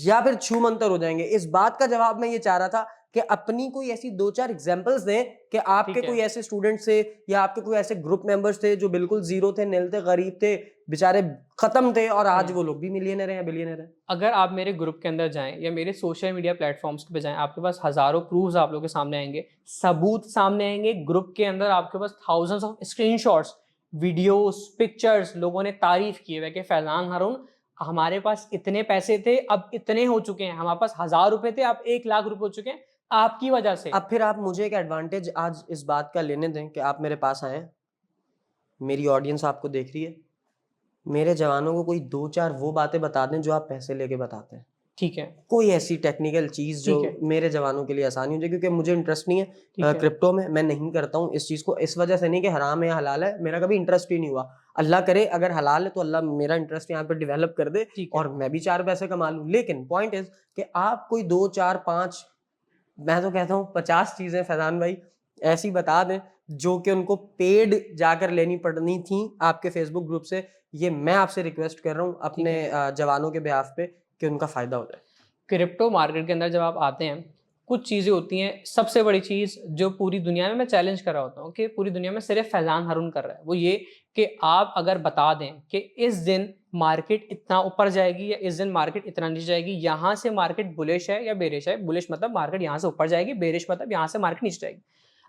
S2: या फिर छू मंतर हो जाएंगे? इस बात का जवाब मैं ये चाह रहा था कि अपनी कोई ऐसी 2-4 एग्जांपल्स दें कि आपके कोई ऐसे स्टूडेंट थे या आपके कोई ऐसे ग्रुप मेंबर्स थे जो बिल्कुल जीरो थे, नील थे, गरीब थे, बेचारे खत्म थे, और आज वो लोग भी मिलियनर हैं, बिलियनर हैं।
S1: अगर आप मेरे ग्रुप के अंदर जाएं या मेरे सोशल मीडिया प्लेटफॉर्म्स पे जाएं, आपके पास हजारों प्रूफ्स आप लोगों के सामने आएंगे, सबूत सामने आएंगे। ग्रुप के अंदर आपके पास thousands of screenshots, videos, pictures, लोगों ने तारीफ की है कि फैजान हारून हमारे पास इतने पैसे थे, अब इतने हो चुके हैं, हमारे पास 1,000 रुपए थे, अब 1,00,000 रुपए हो चुके हैं आपकी वजह से।
S2: अब फिर आप मुझे एक एडवांटेज आज इस बात का लेने दें कि आप मेरे पास आए, मेरी ऑडियंस आपको देख रही है, मेरे जवानों को कोई 2-4 वो बातें बता दें जो आप पैसे लेके बताते हैं।
S1: ठीक है,
S2: कोई ऐसी टेक्निकल चीज जो मेरे जवानों के लिए आसानी हो जाए, क्योंकि मुझे इंटरेस्ट नहीं है क्रिप्टो में, मैं नहीं करता हूँ इस चीज को। इस वजह से नहीं कि हराम है या हलाल है, मेरा कभी इंटरेस्ट ही नहीं हुआ। अल्लाह करे अगर हलाल है तो अल्लाह मेरा इंटरेस्ट यहाँ पे डेवलप कर दे और मैं भी 4 पैसे कमा लूँ। लेकिन पॉइंट इज कि आप कोई 2, 4, 5, मैं तो कहता हूँ 50 चीजें फैजान भाई ऐसी बता दें जो कि उनको पेड जाकर लेनी पड़नी थी आपके फेसबुक ग्रुप से। ये मैं आपसे रिक्वेस्ट कर रहा हूँ अपने जवानों के बिहाफ पे कि उनका फायदा हो जाए।
S1: क्रिप्टो मार्केट के अंदर जब आप आते हैं, कुछ चीज़ें होती हैं। सबसे बड़ी चीज़ जो पूरी दुनिया में मैं चैलेंज कर रहा होता हूँ कि पूरी दुनिया में सिर्फ फैज़ान हारून कर रहा है, वो ये कि आप अगर बता दें कि इस दिन मार्केट इतना ऊपर जाएगी या इस दिन मार्केट इतना नीचे जाएगी, यहाँ से मार्केट बुलिश है या बेरिश है। बुलिश मतलब मार्केट यहाँ से ऊपर जाएगी, बेरिश मतलब यहाँ से मार्केट नीचे जाएगी।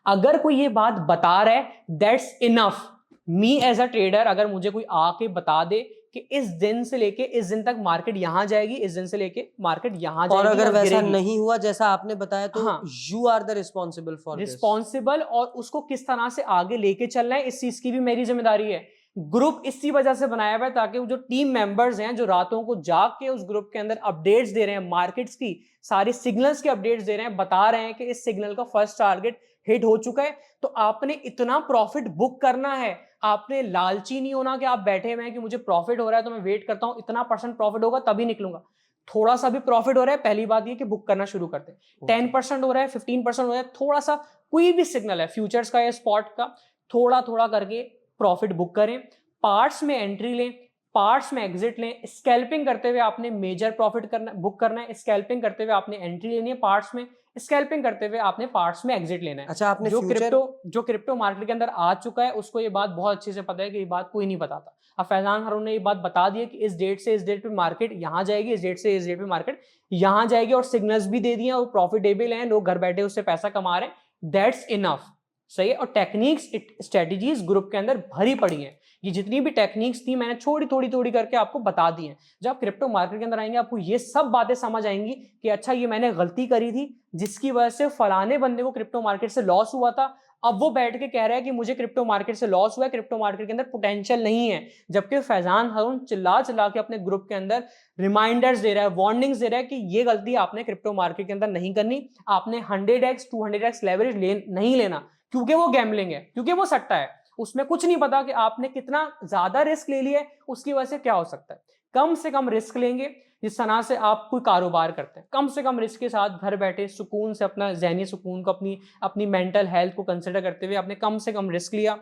S1: अगर कोई ये बात बता रहा है, that's enough. Me as a trader, अगर मुझे कोई आके बता दे कि इस दिन से लेके इस दिन तक मार्केट यहाँ जाएगी, इस दिन से लेके मार्केट यहाँ
S2: और
S1: जाएगी
S2: अगर
S1: और
S2: वैसा
S1: गिरेगी,
S2: नहीं हुआ जैसा आपने बताया तो
S1: हाँ,
S2: you are the responsible for this.
S1: Responsible, और उसको किस तरह से आगे लेके चलना है इस चीज की भी मेरी जिम्मेदारी है। ग्रुप इसी वजह से बनाया हुआ है ताकि वो जो टीम मेंबर्स हैं जो रातों को जाग के उस ग्रुप के अंदर अपडेट्स दे रहे हैं, मार्केट्स की सारी सिग्नल्स के अपडेट्स दे रहे हैं, बता रहे हैं कि इस सिग्नल का फर्स्ट टारगेट हिट हो चुका है, तो आपने इतना प्रॉफिट बुक करना है। आपने लालची नहीं होना कि आप बैठे हुए हैं कि मुझे प्रॉफिट हो रहा है तो मैं वेट करता हूं इतना % प्रॉफिट होगा तभी निकलूंगा। थोड़ा सा भी प्रॉफिट हो रहा है, पहली बात ये कि बुक करना शुरू करते हैं। 10% हो रहा है, 15% हो रहा है, थोड़ा सा कोई भी सिग्नल है फ्यूचर्स का या स्पॉट का, थोड़ा थोड़ा करके प्रॉफिट बुक करें। पार्ट्स में एंट्री लें, पार्ट्स में एग्जिट लें। स्कैल्पिंग करते हुए आपने मेजर प्रॉफिट करना बुक करना है, स्कैल्पिंग करते हुए आपने एंट्री लेनी है पार्ट्स में, स्कैल्पिंग करते हुए आपने पार्ट्स में एग्जिट लेना है।
S2: अच्छा, आपने
S1: जो क्रिप्टो मार्केट के अंदर आ चुका है उसको ये बात बहुत अच्छे से पता है कि ये बात कोई नहीं बताता। अब फैजान हारून ने ये बात बता दी है कि इस डेट से इस डेट पे मार्केट यहाँ जाएगी, इस डेट से इस डेट पे मार्केट यहाँ जाएगी, और सिग्नल्स भी दे दिए और प्रॉफिटेबल हैं, लोग घर बैठे उससे पैसा कमा रहे हैं। दैट्स इनफ, सही है। और टेक्निक्स स्ट्रेटजीज ग्रुप के अंदर भरी पड़ी हैं। ये जितनी भी टेक्निक्स थी मैंने थोड़ी थोड़ी थोड़ी करके आपको बता दी हैं। जब आप क्रिप्टो मार्केट के अंदर आएंगे आपको ये सब बातें समझ आएंगी कि अच्छा ये मैंने गलती करी थी जिसकी वजह से फलाने बंदे को क्रिप्टो मार्केट से लॉस हुआ था, अब वो बैठ के कह रहा है कि मुझे क्रिप्टो मार्केट से लॉस हुआ है, क्रिप्टो मार्केट के अंदर पोटेंशियल नहीं है। जबकि फैजान हारून चिल्ला चिल्ला के अपने ग्रुप के अंदर रिमाइंडर्स दे रहा है, वार्निंग्स दे रहा है कि ये गलती आपने क्रिप्टो मार्केट के अंदर नहीं करनी। आपने 100x 200x लेवरेज नहीं लेना, क्योंकि वो गैम्बलिंग है, क्योंकि वो सट्टा है। उसमें कुछ नहीं पता कि आपने कितना ज्यादा रिस्क ले लिया है, उसकी वजह से क्या हो सकता है। कम से कम रिस्क लेंगे, जिस तरह से आप कोई कारोबार करते हैं, कम से कम रिस्क के साथ घर बैठे सुकून से अपना जहनी सुकून को, अपनी अपनी मेंटल हेल्थ को कंसिडर करते हुए आपने कम से कम रिस्क लिया,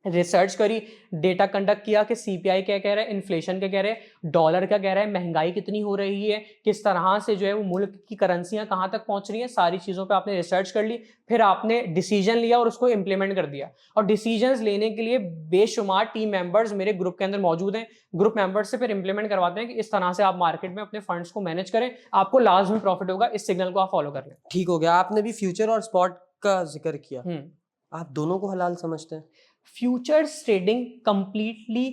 S1: रिसर्च करी, डेटा कंडक्ट किया कि सीपीआई क्या कह रहा है, इन्फ्लेशन क्या कह रहा है, डॉलर क्या कह रहा है, महंगाई कितनी हो रही है, किस तरह से जो है वो मुल्क की करेंसियां कहां तक पहुंच रही हैं, सारी चीज़ों पे आपने रिसर्च कर ली। फिर आपने डिसीजन लिया और उसको इंप्लीमेंट कर दिया। और डिसीजंस लेने के लिए बेशुमार टीम मेंबर्स मेरे ग्रुप के अंदर मौजूद हैं। ग्रुप मेंबर्स से फिर इंप्लीमेंट करवाते हैं कि इस तरह से आप मार्केट में अपने फंड्स को मैनेज करें, आपको लाजमी प्रॉफिट होगा। इस सिग्नल को आप फॉलो कर लें।
S2: ठीक हो गया। आपने भी फ्यूचर और स्पॉट का जिक्र किया, आप दोनों को हलाल समझते हैं?
S1: फ्यूचर्स ट्रेडिंग कंप्लीटली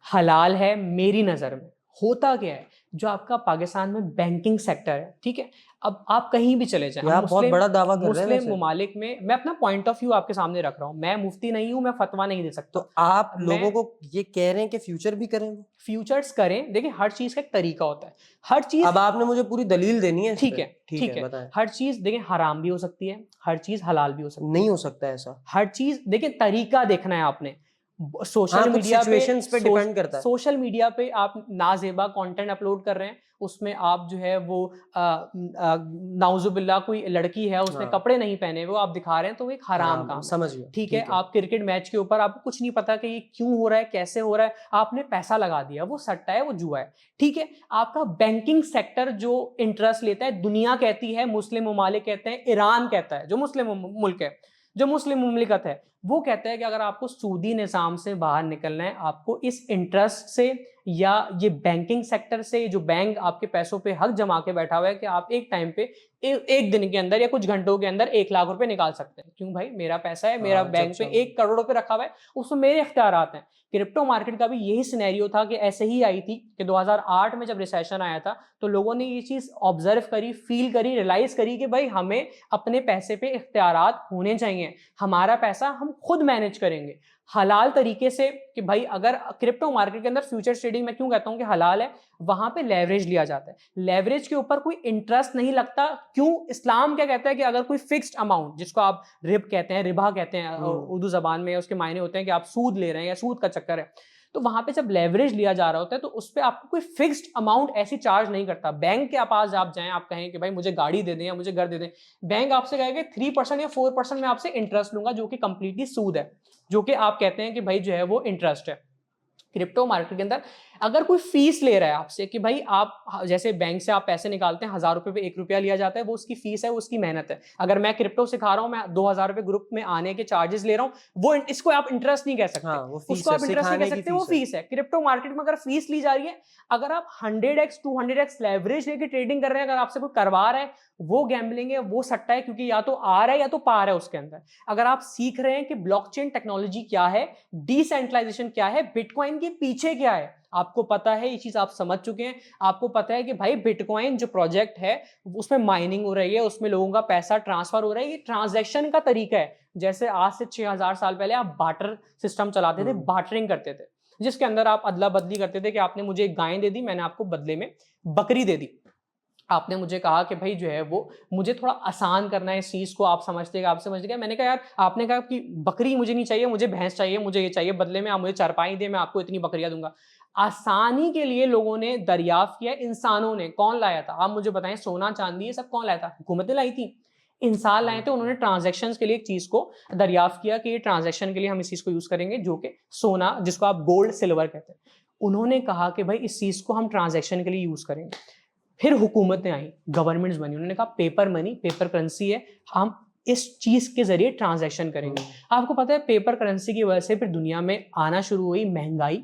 S1: हलाल है मेरी नज़र में। होता क्या है, जो आपका पाकिस्तान में बैंकिंग सेक्टर है, ठीक है, अब आप कहीं भी चले जाएं,
S2: आप बहुत बड़ा दावा कर रहे हैं
S1: मुस्लिम
S2: वैसे।
S1: ममालिक में, मैं अपना पॉइंट ऑफ व्यू आपके सामने रख रहा हूँ, मैं मुफ्ती नहीं हूँ, मैं फतवा नहीं दे सकता।
S2: तो आप लोगों को ये कह रहे हैं कि फ्यूचर भी करें?
S1: फ्यूचर्स करें, देखिए हर चीज का एक तरीका होता है, हर चीज।
S2: अब आपने मुझे पूरी दलील देनी है इस
S1: ठीक
S2: पे।
S1: है,
S2: ठीक है, बताएं।
S1: हर चीज देखिए हराम भी हो सकती है, हर चीज हलाल भी हो सकती है।
S2: नहीं हो सकता ऐसा।
S1: हर चीज देखिए तरीका देखना है आपने। सोशल
S2: हाँ, कुछ
S1: मीडिया पे
S2: सिचुएशंस पे डिपेंड करता है।
S1: सोशल मीडिया पे आप नाजेबा कंटेंट अपलोड कर रहे हैं, उसमें आप जो है वो नाउजुबिल्ला कोई लड़की है उसने
S2: हाँ।
S1: कपड़े नहीं पहने वो आप दिखा रहे हैं, तो वो एक हराम काम है।
S2: समझ गया।
S1: ठीक है, आप क्रिकेट मैच के ऊपर आपको कुछ नहीं पता कि ये क्यों हो रहा है, कैसे हो रहा है, आपने पैसा लगा दिया, वो सट्टा है, वो जुआ है। ठीक है, आपका बैंकिंग सेक्टर जो इंटरेस्ट लेता है, दुनिया कहती है, मुस्लिम ममालिक कहते हैं, ईरान कहता है, जो मुस्लिम मुल्क है, जो मुस्लिम मुमलिकत है, वो कहता है कि अगर आपको सूदी निज़ाम से बाहर निकलना है, आपको इस इंटरेस्ट से या ये बैंकिंग सेक्टर से, जो बैंक आपके पैसों पे हक जमा के बैठा हुआ है कि आप एक टाइम पे एक दिन के अंदर या कुछ घंटों के अंदर 1 लाख रुपए निकाल सकते हैं। क्यों भाई, मेरा पैसा है, मेरा बैंक पे 1 करोड़ रुपए रखा हुआ है, उसमें मेरे इख्तियारात हैं। क्रिप्टो मार्केट का भी यही सिनेरियो था कि ऐसे ही आई थी कि 2008 में जब रिसेशन आया था तो लोगों ने ये चीज ऑब्जर्व करी, फील करी, रियलाइज करी कि भाई हमें अपने पैसे पे इख्तियारात होने चाहिए, हमारा पैसा हम खुद मैनेज करेंगे हलाल तरीके से। कि भाई अगर क्रिप्टो मार्केट के अंदर फ्यूचर ट्रेडिंग में क्यों कहता हूं कि हलाल है, वहां पे लेवरेज लिया जाता है, लेवरेज के ऊपर कोई इंटरेस्ट नहीं लगता। क्यों, इस्लाम क्या कहता है कि अगर कोई फिक्स्ड अमाउंट, जिसको आप रिब कहते हैं, रिबा कहते हैं उर्दू जबान में, उसके मायने होते हैं कि आप सूद ले रहे हैं या सूद का चक्कर है, तो वहां पे जब लेवरेज लिया जा रहा होता है तो उस पर आपको कोई फिक्स्ड अमाउंट ऐसी चार्ज नहीं करता। बैंक के पास आप जाएं, आप कहें कि भाई मुझे गाड़ी दे दें या मुझे घर दे दें, बैंक आपसे कहेगा 3% या 4% में आपसे इंटरेस्ट लूंगा, जो कि कंप्लीटली सूद है, जो कि आप कहते हैं कि भाई जो है वो इंटरेस्ट है। क्रिप्टो मार्केट के अंदर अगर कोई फीस ले रहा है आपसे कि भाई आप जैसे बैंक से आप पैसे निकालते हैं, 1000 रुपए पे 1 रुपया लिया जाता है, वो उसकी फीस है, वो उसकी मेहनत है। अगर मैं क्रिप्टो सिखा रहा हूं, मैं 2000 रुपए ग्रुप में आने के चार्जेस ले रहा हूं, वो इसको आप इंटरेस्ट नहीं कह सकते।
S2: हाँ, वो फीस
S1: उसको
S2: है,
S1: आप इंटरेस्ट नहीं कह
S2: सिखाने की
S1: सकते, वो
S2: फीस है।
S1: फीस है। क्रिप्टो मार्केट में अगर फीस ली जा रही है, अगर आप 100x 200x लेवरेज लेके ट्रेडिंग कर रहे हैं, अगर आपसे कोई करवा रहा है, वो गैम्बलिंग है, वो सट्टा है, क्योंकि या तो आ रहा है या तो पा रहा है उसके अंदर। अगर आप सीख रहे हैं कि ब्लॉकचेन टेक्नोलॉजी क्या है, डिसेंट्रलाइजेशन क्या है, बिटकॉइन के पीछे क्या है, आपको पता है, ये चीज आप समझ चुके हैं, आपको पता है कि भाई बिटकॉइन जो प्रोजेक्ट है उसमें माइनिंग हो रही है, उसमें लोगों का पैसा ट्रांसफर हो रहा है, ये ट्रांजैक्शन का तरीका है। जैसे आज से 6000 साल पहले आप बार्टर सिस्टम चलाते थे, बार्टरिंग करते थे, जिसके अंदर आप अदला बदली करते थे कि आपने मुझे एक गाय दे दी, मैंने आपको बदले में बकरी दे दी। आपने मुझे कहा कि भाई जो है वो मुझे थोड़ा आसान करना है इस चीज को, आप समझते गए। मैंने कहा यार, आपने कहा कि बकरी मुझे नहीं चाहिए, मुझे भैंस चाहिए, मुझे ये चाहिए, बदले में आप मुझे चारपाई दे, मैं आपको इतनी बकरियां दूंगा। आसानी के लिए लोगों ने दरियाफ्त किया, इंसानों ने। कौन लाया था आप मुझे बताएं? सोना चांदी ये सब कौन लाया था? हुकूमतें लाई थी, इंसान लाए थे। उन्होंने ट्रांजैक्शंस के लिए एक चीज को दरियाफ्त किया कि ये ट्रांजैक्शन के लिए हम इस चीज को यूज करेंगे, जो कि सोना, जिसको आप गोल्ड सिल्वर कहते हैं। उन्होंने कहा कि भाई इस चीज को हम ट्रांजैक्शन के लिए यूज करेंगे। फिर हुकूमतें आई, गवर्नमेंट्स बनी, उन्होंने कहा पेपर मनी, पेपर करेंसी है, हम इस चीज के जरिए ट्रांजैक्शन करेंगे। आपको पता है पेपर करेंसी की वजह से फिर दुनिया में आना शुरू हुई महंगाई।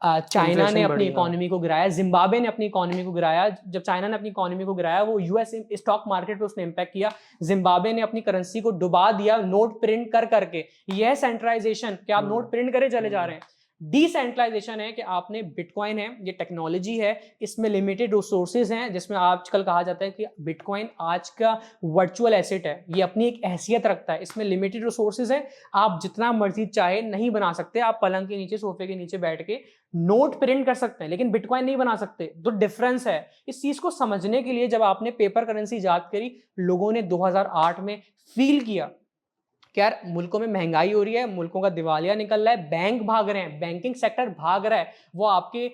S1: चाइना ने अपनी इकोनॉमी को गिराया, जिम्बाब्वे ने अपनी इकोनॉमी को गिराया। जब चाइना ने अपनी इकोनॉमी को गिराया, वो यूएस स्टॉक मार्केट पे उसने इंपैक्ट किया। जिम्बाब्वे ने अपनी करेंसी को डुबा दिया नोट प्रिंट कर करके। यह सेंट्रलाइजेशन, क्या आप नोट प्रिंट करे चले जा रहे हैं। डिसेंट्रलाइजेशन है कि आपने बिटकॉइन है, ये टेक्नोलॉजी है, इसमें लिमिटेड रिसोर्सेज हैं, जिसमें आजकल कहा जाता है कि बिटकॉइन आज का वर्चुअल एसेट है, ये अपनी एक हैसियत रखता है, इसमें लिमिटेड रिसोर्सेज है, आप जितना मर्जी चाहे नहीं बना सकते। आप पलंग के नीचे, सोफे के नीचे बैठ के नोट प्रिंट कर सकते हैं, लेकिन बिटकॉइन नहीं बना सकते। तो डिफरेंस है। इस चीज को समझने के लिए जब आपने पेपर करेंसी ईजाद करी, लोगों ने 2008 में फील किया कि यार मुल्कों में महंगाई हो रही है, मुल्कों का दिवालिया निकल रहा है, बैंक भाग रहे हैं, बैंकिंग सेक्टर भाग रहा है, वो आपके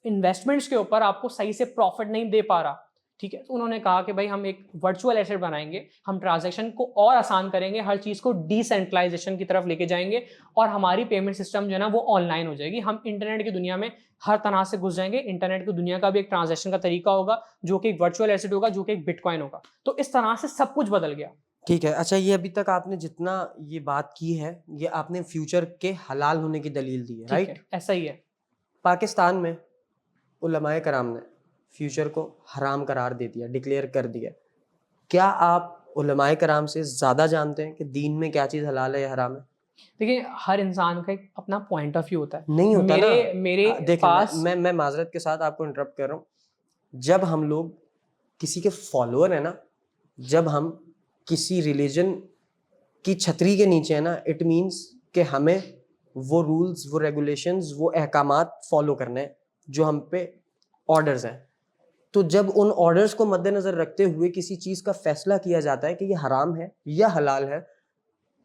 S1: इन्वेस्टमेंट्स के ऊपर आपको सही से प्रॉफिट नहीं दे पा रहा। ठीक है, तो उन्होंने कहा कि भाई हम एक वर्चुअल एसेट बनाएंगे, हम ट्रांजैक्शन को और आसान करेंगे, हर चीज को डिसेंट्रलाइजेशन की तरफ लेके जाएंगे, और हमारी पेमेंट सिस्टम जो है ना वो ऑनलाइन हो जाएगी। हम इंटरनेट की दुनिया में हर तरह से घुस जाएंगे। इंटरनेट की दुनिया का भी एक ट्रांजैक्शन का तरीका होगा, जो कि एक वर्चुअल एसेट होगा, जो कि एक बिटकॉइन होगा। तो इस तरह से सब कुछ बदल गया।
S2: ठीक है। अच्छा, ये अभी तक आपने जितना ये बात की है, ये आपने फ्यूचर के हलाल होने की दलील दी है, राइट?
S1: ऐसा ही है।
S2: पाकिस्तान में उलमाए कराम ने फ्यूचर को हराम करार दे दिया, डिक्लेयर कर दिया। क्या आप उलमाए कराम से ज़्यादा जानते हैं कि दीन में क्या चीज़ हलाल है या हराम है?
S1: देखिए, हर इंसान का एक अपना पॉइंट ऑफ व्यू होता है।
S2: नहीं होता ना।
S1: मेरे
S2: देखिए,
S1: पास
S2: मैं माजरत के साथ आपको इंटरप्ट कर रहा हूँ। जब हम लोग किसी के फॉलोअर है ना, जब हम किसी रिलीजन की छतरी के नीचे है ना, इट मीन्स कि हमें वो रूल्स, वो रेगुलेशंस, वो अहकामात फॉलो करने हैं जो हम पे ऑर्डर्स हैं। तो जब उन ऑर्डर्स को मद्देनजर रखते हुए किसी चीज़ का फैसला किया जाता है कि ये हराम है या हलाल है,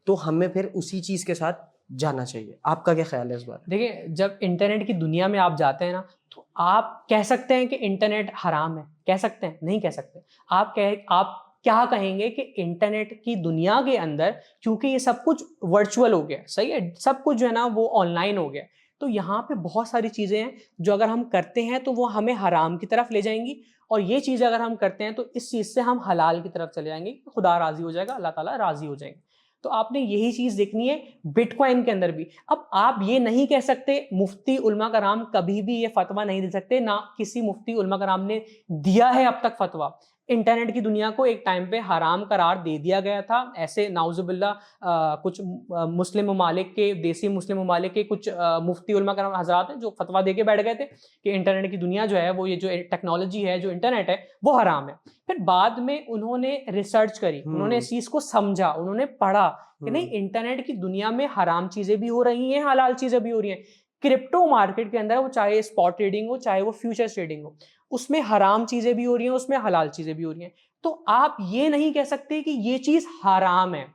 S2: तो हमें फिर उसी चीज़ के साथ जाना चाहिए। आपका क्या ख्याल है इस बारे में?
S1: देखिए, जब इंटरनेट की दुनिया में आप जाते हैं ना, तो आप कह सकते हैं कि इंटरनेट हराम है, कह सकते हैं? नहीं कह सकते। आप क्या कहेंगे कि इंटरनेट की दुनिया के अंदर, क्योंकि ये सब कुछ वर्चुअल हो गया, सही है, सब कुछ जो है ना वो ऑनलाइन हो गया, तो यहाँ पे बहुत सारी चीजें हैं जो अगर हम करते हैं तो वो हमें हराम की तरफ ले जाएंगी, और ये चीजें अगर हम करते हैं तो इस चीज से हम हलाल की तरफ चले जाएंगे, खुदा राजी हो जाएगा, अल्लाह ताला राजी हो जाएंगे। तो आपने यही चीज देखनी है बिटकॉइन के अंदर भी। अब आप ये नहीं कह सकते, मुफ्ती उलमा कराम कभी भी ये फतवा नहीं दे सकते, ना किसी मुफ्ती उलमा कराम ने दिया है अब तक फतवा। इंटरनेट की दुनिया को एक टाइम पे हराम करार दे दिया गया था, ऐसे नाउजुबिल्ला कुछ मुस्लिम ममालिक के, देसी मुस्लिम ममालिक के कुछ मुफ्ती उलमा कराम हजरात हैं जो फतवा दे के बैठ गए थे कि इंटरनेट की दुनिया जो है वो, ये जो टेक्नोलॉजी है, जो इंटरनेट है, वो हराम है। फिर बाद में उन्होंने रिसर्च करी, उन्होंने इस चीज को समझा, उन्होंने पढ़ा कि नहीं, इंटरनेट की दुनिया में हराम चीजें भी हो रही हैं, हलाल चीजें भी हो रही हैं। क्रिप्टो मार्केट के अंदर, वो चाहे स्पॉट ट्रेडिंग हो, चाहे वो फ्यूचर ट्रेडिंग हो, उसमें हराम चीजें भी हो रही हैं, उसमें हलाल चीजें भी हो रही हैं। तो आप ये नहीं कह सकते कि ये चीज हराम है।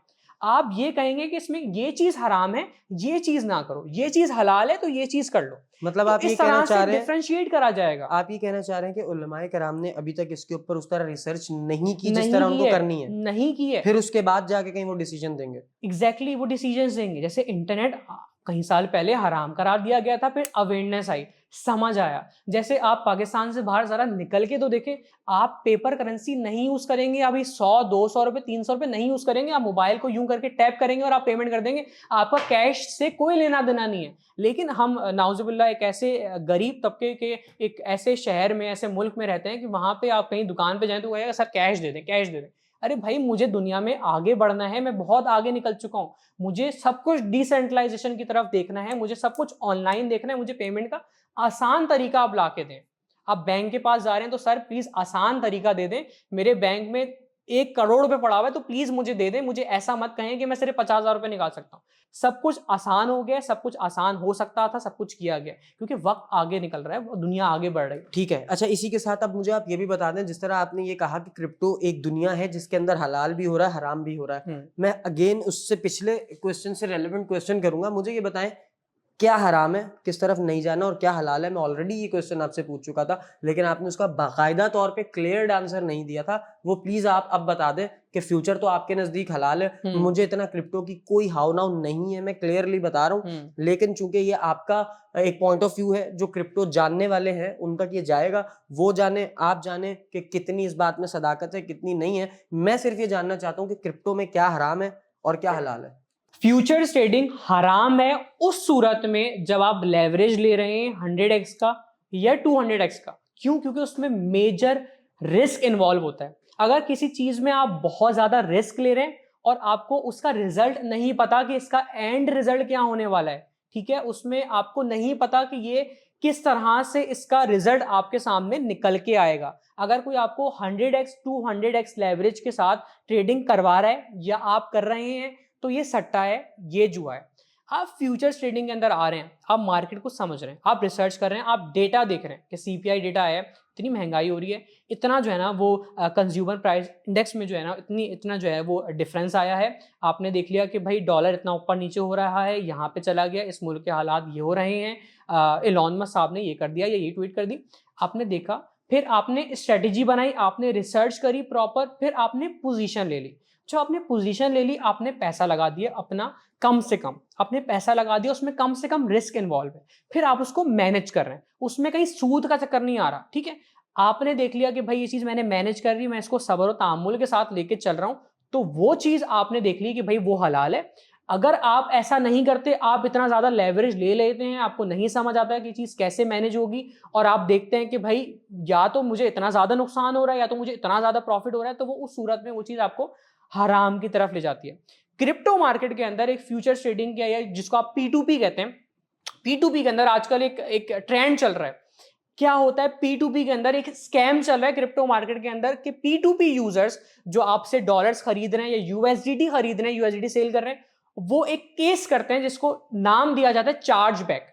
S1: आप ये कहेंगे कि इसमें ये चीज हराम है, ये चीज ना करो, ये चीज हलाल है तो ये चीज कर लो।
S2: मतलब
S1: तो
S2: आप ये
S1: इस
S2: कहना
S1: तरह
S2: चाह
S1: से
S2: रहे हैं,
S1: डिफरेंशिएट करा जाएगा।
S2: आप ये कहना चाह रहे हैं कि उलमाए कराम ने अभी तक इसके ऊपर उस तरह रिसर्च नहीं की जिस
S1: नहीं
S2: तरह
S1: की
S2: उनको
S1: है,
S2: करनी है,
S1: नहीं की है।
S2: फिर उसके बाद जाके कहीं वो डिसीजन देंगे।
S1: एग्जैक्टली वो डिसीजंस देंगे। जैसे इंटरनेट कई साल पहले हराम करार दिया गया था, फिर अवेयरनेस आई, समझ आया। जैसे आप पाकिस्तान से बाहर जरा निकल के तो देखें, आप पेपर करेंसी नहीं यूज करेंगे, अभी 100-200 रुपए 300 रुपए नहीं यूज करेंगे, आप मोबाइल को यूं करके टैप करेंगे और आप पेमेंट कर देंगे, आपका कैश से कोई लेना देना नहीं है। लेकिन हम नाउजुबिल्लाह एक ऐसे गरीब तबके के एक ऐसे शहर में, ऐसे मुल्क में रहते हैं कि वहां पे आप कहीं दुकान पे जाएं तो कहेगा सर कैश दे दें, कैश दे दें। अरे भाई, मुझे दुनिया में आगे बढ़ना है, मैं बहुत आगे निकल चुका हूं, मुझे सब कुछ डिसेंट्रलाइजेशन की तरफ देखना है, मुझे सब कुछ ऑनलाइन देखना है, मुझे पेमेंट का आसान तरीका आप ला के दें। आप बैंक के पास जा रहे हैं तो सर प्लीज आसान तरीका दे दें, मेरे बैंक में 1 करोड़ रुपए पड़ा हुआ है तो प्लीज मुझे दे दें, मुझे ऐसा मत कहें कि मैं सिर्फ 50,000 रुपए निकाल सकता हूं। सब कुछ आसान हो गया, सब कुछ आसान हो सकता था, सब कुछ किया गया, क्योंकि वक्त आगे निकल रहा है, दुनिया आगे बढ़ रही है।
S2: ठीक है, अच्छा इसी के साथ अब मुझे आप ये भी बता दें, जिस तरह आपने ये कहा कि क्रिप्टो एक दुनिया है जिसके अंदर हलाल भी हो रहा है, हराम भी हो रहा है। मैं अगेन उससे पिछले क्वेश्चन से रेलेवेंट क्वेश्चन करूंगा, मुझे ये बताएं क्या हराम है, किस तरफ नहीं जाना, और क्या हलाल है। मैं ऑलरेडी ये क्वेश्चन आपसे पूछ चुका था, लेकिन आपने उसका बाकायदा तौर पे क्लियर आंसर नहीं दिया था। वो प्लीज आप अब बता दें कि फ्यूचर तो आपके नजदीक हलाल है, मुझे इतना क्रिप्टो की कोई हाव नाउ नहीं है, मैं क्लियरली बता रहा हूँ। लेकिन चूंकि ये आपका एक पॉइंट ऑफ व्यू है, जो क्रिप्टो जानने वाले हैं उन तक ये जाएगा, वो जाने आप जाने कि कितनी इस बात में सदाकत है, कितनी नहीं है। मैं सिर्फ ये जानना चाहता हूँ कि क्रिप्टो में क्या हराम है और क्या हलाल है।
S1: फ्यूचर्स ट्रेडिंग हराम है उस सूरत में जब आप लेवरेज ले रहे हैं 100x का या 200x का। क्यों? क्योंकि उसमें मेजर रिस्क इन्वॉल्व होता है। अगर किसी चीज में आप बहुत ज्यादा रिस्क ले रहे हैं और आपको उसका रिजल्ट नहीं पता कि इसका एंड रिजल्ट क्या होने वाला है, ठीक है, उसमें आपको नहीं पता कि ये किस तरह से इसका रिजल्ट आपके सामने निकल के आएगा। अगर कोई आपको 100x 200x लेवरेज के साथ ट्रेडिंग करवा रहा है या आप कर रहे हैं, तो ये सट्टा है, ये जुआ है। आप फ्यूचर्स ट्रेडिंग के अंदर आ रहे हैं, आप मार्केट को समझ रहे हैं, आप रिसर्च कर रहे हैं, आप डेटा देख रहे हैं कि सीपीआई डेटा है, इतनी महंगाई हो रही है, इतना जो है ना वो कंज्यूमर प्राइस इंडेक्स में जो है ना इतना जो है वो डिफरेंस आया है। आपने देख लिया कि भाई डॉलर इतना ऊपर नीचे हो रहा है, यहाँ पे चला गया, इस मुल्क के हालात ये हो रहे हैं, एलॉन मस्क साहब ने ये कर दिया या ये ट्वीट कर दी। आपने देखा, फिर आपने स्ट्रेटेजी बनाई, आपने रिसर्च करी प्रॉपर, फिर आपने पोजीशन ले ली। जो आपने पोजीशन ले ली, आपने पैसा लगा दिया अपना, कम से कम आपने पैसा लगा दिया, उसमें कम से कम रिस्क इन्वॉल्व है, फिर आप उसको मैनेज कर रहे हैं, उसमें कहीं सूद का चक्कर नहीं आ रहा, ठीक है। आपने देख लिया कि भाई ये चीज मैंने मैनेज कर रही, मैं इसको सब्र और तामुल के साथ लेके चल रहा हूं, तो वो चीज आपने देख ली कि भाई वो हलाल है। अगर आप ऐसा नहीं करते, आप इतना ज्यादा लेवरेज ले लेते हैं, आपको नहीं समझ आता है कि चीज कैसे मैनेज होगी, और आप देखते हैं कि भाई या तो मुझे इतना ज्यादा नुकसान हो रहा है या तो मुझे इतना ज्यादा प्रॉफिट हो रहा है, तो वो उस सूरत में वो चीज आपको हराम की तरफ ले जाती है। क्रिप्टो मार्केट के अंदर एक फ्यूचर ट्रेडिंग क्या है, जिसको आप P2P कहते हैं, P2P के अंदर आजकल एक ट्रेंड चल रहा है। क्या होता है P2P के अंदर? एक स्कैम चल रहा है क्रिप्टो मार्केट के अंदर कि P2P यूजर्स जो आपसे डॉलर्स खरीद रहे हैं या यूएसडीटी खरीद रहे हैं, यूएसडीटी सेल कर रहे हैं, वो एक केस करते हैं जिसको नाम दिया जाता है चार्ज बैक।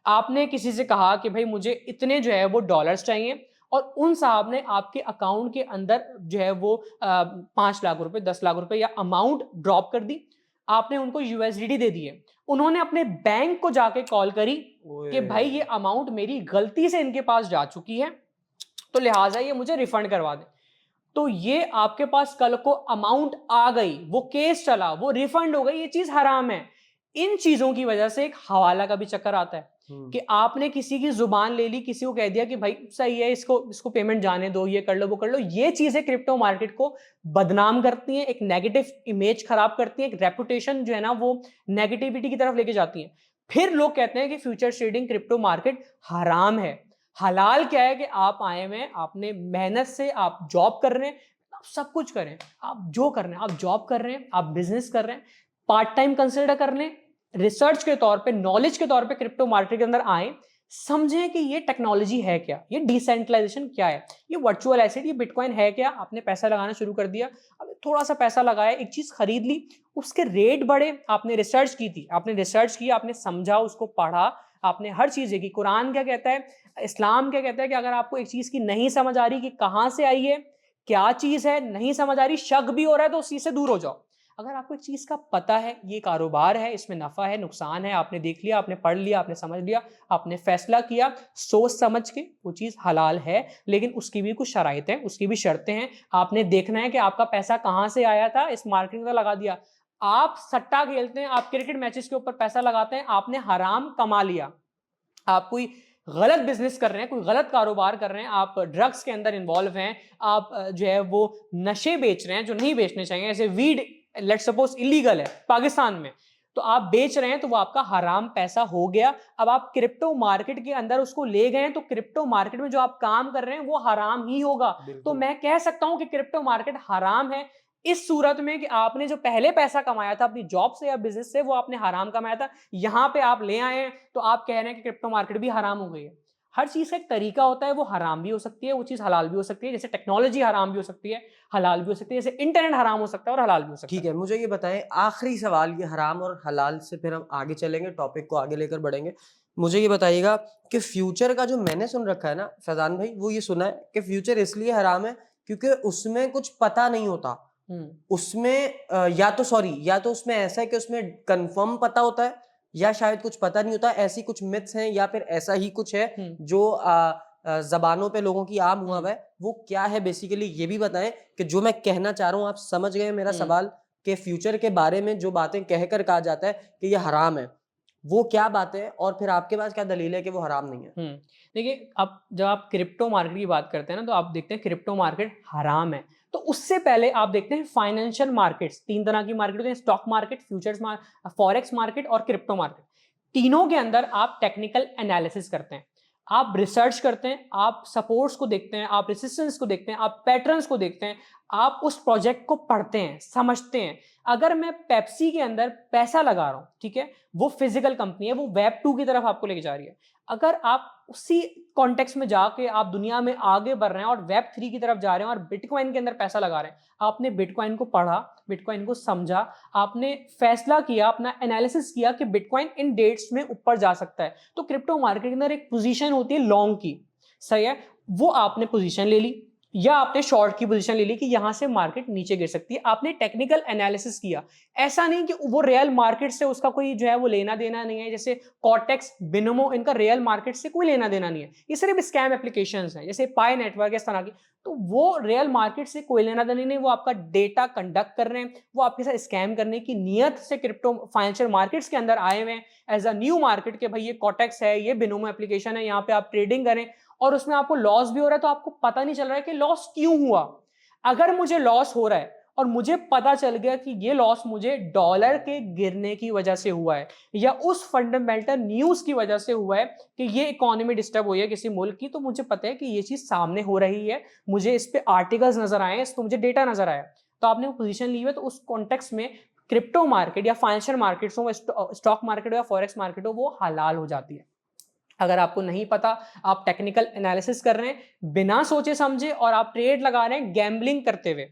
S1: आपने किसी से कहा कि भाई मुझे इतने जो है वो डॉलर्स चाहिए, और उन साहब ने आपके अकाउंट के अंदर जो है वो 5 लाख रुपए 10 लाख रुपए या अमाउंट ड्रॉप कर दी, आपने उनको यूएसडीटी दे दिए। उन्होंने अपने बैंक को जाके कॉल करी कि भाई ये अमाउंट मेरी गलती से इनके पास जा चुकी है, तो लिहाजा ये मुझे रिफंड करवा दें। तो ये आपके पास कल को अमाउंट आ गई, वो केस चला, वो रिफंड हो गई, ये चीज हराम है। इन चीजों की वजह से एक हवाला का भी चक्कर आता है कि आपने किसी की जुबान ले ली, किसी को कह दिया कि भाई सही है, इसको पेमेंट जाने दो, ये कर लो वो कर लो। ये चीजें क्रिप्टो मार्केट को बदनाम करती हैं, एक नेगेटिव इमेज खराब करती हैं, एक रेपुटेशन जो है ना वो नेगेटिविटी की तरफ लेके जाती हैं। फिर लोग कहते हैं कि फ्यूचर ट्रेडिंग क्रिप्टो मार्केट हराम है। हलाल क्या है कि आप आए हुए हैं, आपने मेहनत से आप जॉब कर रहे हैं, आप सब कुछ करें, आप जो कर रहे हैं, आप जॉब कर रहे हैं, आप बिजनेस कर रहे हैं, पार्ट टाइम कंसिडर कर लें, रिसर्च के तौर पे, नॉलेज के तौर पे क्रिप्टो मार्केट के अंदर आए, समझें कि ये टेक्नोलॉजी है क्या, ये डिसेंट्रलाइजेशन क्या है, ये वर्चुअल एसेट, ये बिटकॉइन है क्या। आपने पैसा लगाना शुरू कर दिया, अब थोड़ा सा पैसा लगाया, एक चीज खरीद ली, उसके रेट बढ़े, आपने रिसर्च की थी, आपने रिसर्च किया, आपने समझा, उसको पढ़ा, आपने हर चीज देखी। कुरान क्या कहता है, इस्लाम क्या कहता है कि अगर आपको एक चीज की नहीं समझ आ रही कि कहां से आई है, क्या चीज है, नहीं समझ आ रही, शक भी हो रहा है, तो उस चीज से दूर हो जाओ। अगर आपको एक चीज का पता है, ये कारोबार है, इसमें नफा है, नुकसान है, आपने देख लिया, आपने पढ़ लिया, आपने समझ लिया, आपने फैसला किया सोच समझ के, वो चीज हलाल है, लेकिन उसकी भी कुछ शराइतें हैं, उसकी भी शर्तें हैं। आपने देखना है कि आपका पैसा कहां से आया था, इस मार्केट में लगा दिया, आप सट्टा खेलते हैं, आप क्रिकेट मैचेस के ऊपर पैसा लगाते हैं, आपने हराम कमा लिया। आप कोई गलत बिजनेस कर रहे हैं, कोई गलत कारोबार कर रहे हैं, आप ड्रग्स के अंदर इन्वॉल्व हैं, आप जो है वो नशे बेच रहे हैं जो नहीं बेचने चाहिए, जैसे वीड लेट्स सपोज इलीगल है पाकिस्तान में, तो आप बेच रहे हैं तो वो आपका हराम पैसा हो गया। अब आप क्रिप्टो मार्केट के अंदर उसको ले गए हैं, तो क्रिप्टो मार्केट में जो आप काम कर रहे हैं वो हराम ही होगा। तो मैं कह सकता हूं कि क्रिप्टो मार्केट हराम है इस सूरत में कि आपने जो पहले पैसा कमाया था अपनी जॉब से या बिजनेस से, वो आपने हराम कमाया था, यहां पे आप ले आए हैं तो आप कह रहे हैं कि क्रिप्टो मार्केट भी हराम हो गई है। हर चीज का एक तरीका होता है, वो हराम भी हो सकती है, वो चीज हलाल भी हो सकती है। जैसे टेक्नोलॉजी हराम भी हो सकती है, हलाल भी हो सकती है, जैसे इंटरनेट हराम हो सकता है और हलाल भी हो सकता
S2: ठीक
S1: है।
S2: है, मुझे ये बताएं, आखिरी सवाल ये हराम और हलाल से फिर हम आगे चलेंगे, टॉपिक को आगे लेकर बढ़ेंगे। मुझे ये बताइएगा कि फ्यूचर का जो मैंने सुन रखा है ना फैजान भाई, वो ये सुना है कि फ्यूचर इसलिए हराम है क्योंकि उसमें कुछ पता नहीं होता। उसमें या तो उसमें ऐसा है कि उसमें कंफर्म पता होता है, या शायद कुछ पता नहीं होता। ऐसी कुछ मिथ्स हैं या फिर ऐसा ही कुछ है जो जबानों पे लोगों की आम हुआ है। वो क्या है बेसिकली ये भी बताएं कि जो मैं कहना चाह रहा हूँ आप समझ गए मेरा सवाल, कि फ्यूचर के बारे में जो बातें कहकर कहा जाता है कि ये हराम है, वो क्या बात है, और फिर आपके पास क्या दलील है कि वो हराम नहीं है।
S1: देखिए, अब जब आप क्रिप्टो मार्केट की बात करते हैं ना, तो आप देखते हैं क्रिप्टो मार्केट हराम है। तो उससे पहले आप देखते हैं फाइनेंशियल मार्केट्स, तीन तरह की मार्केट होती है, stock market, futures market, forex market और क्रिप्टो मार्केट। तीनों के अंदर आप टेक्निकल एनालिसिस करते हैं, आप रिसर्च करते हैं, आप सपोर्ट्स को देखते हैं, आप रेसिस्टेंस को देखते हैं, आप पैटर्न्स को देखते हैं, आप उस प्रोजेक्ट को पढ़ते हैं, समझते हैं। अगर मैं पेप्सी के अंदर पैसा लगा रहा हूं, ठीक है, वो फिजिकल कंपनी है, वो वेब 2 की तरफ आपको लेके जा रही है। अगर आप उसी कॉन्टेक्स्ट में जाके आप दुनिया में आगे बढ़ रहे हैं और वेब 3 की तरफ जा रहे हैं और बिटकॉइन के अंदर पैसा लगा रहे हैं, आपने बिटकॉइन को पढ़ा, बिटकॉइन को समझा, आपने फैसला किया, अपना एनालिसिस किया कि बिटकॉइन इन डेट्स में ऊपर जा सकता है, तो क्रिप्टो मार्केट के अंदर एक पोजीशन होती है लॉन्ग की, सही है, वो आपने पोजीशन ले ली, या आपने शॉर्ट की पोजीशन ले ली कि यहां से मार्केट नीचे गिर सकती है। आपने टेक्निकल एनालिसिस किया, ऐसा नहीं कि वो रियल मार्केट से उसका कोई जो है वो लेना देना नहीं है। जैसे कॉर्टेक्स, बिनोमो, इनका रियल मार्केट से कोई लेना देना नहीं है, ये सिर्फ स्कैम एप्लीकेशंस हैं, जैसे पाई नेटवर्क इस तरह की। तो वो रियल मार्केट से कोई लेना देना नहीं, वो आपका डेटा कंडक्ट कर रहे हैं, वो आपके साथ स्कैम करने की नियत से क्रिप्टो फाइनेंशियल मार्केट्स के अंदर आए हुए हैं एज अ न्यू मार्केट के भाई ये कॉर्टेक्स है, ये बिनोमो एप्लीकेशन है, यहाँ पे आप ट्रेडिंग करें, और उसमें आपको लॉस भी हो रहा है तो आपको पता नहीं चल रहा है कि लॉस क्यों हुआ। अगर मुझे लॉस हो रहा है और मुझे पता चल गया कि ये लॉस मुझे डॉलर के गिरने की वजह से हुआ है, या उस फंडामेंटल न्यूज की वजह से हुआ है कि ये इकोनॉमी डिस्टर्ब हुई है किसी मुल्क की, तो मुझे पता है कि ये चीज सामने हो रही है, मुझे इस पे आर्टिकल्स नजर आए, इस पे मुझे डेटा नजर आया, तो आपने वो पोजीशन ली है। तो उस कॉन्टेक्स्ट में क्रिप्टो मार्केट या फाइनेंशियल मार्केट्स हो, स्टॉक मार्केट हो या फॉरेक्स मार्केट हो, वो हलाल हो जाती है। अगर आपको नहीं पता, आप टेक्निकल एनालिसिस कर रहे हैं बिना सोचे समझे, और आप ट्रेड लगा रहे हैं गैम्बलिंग करते हुए,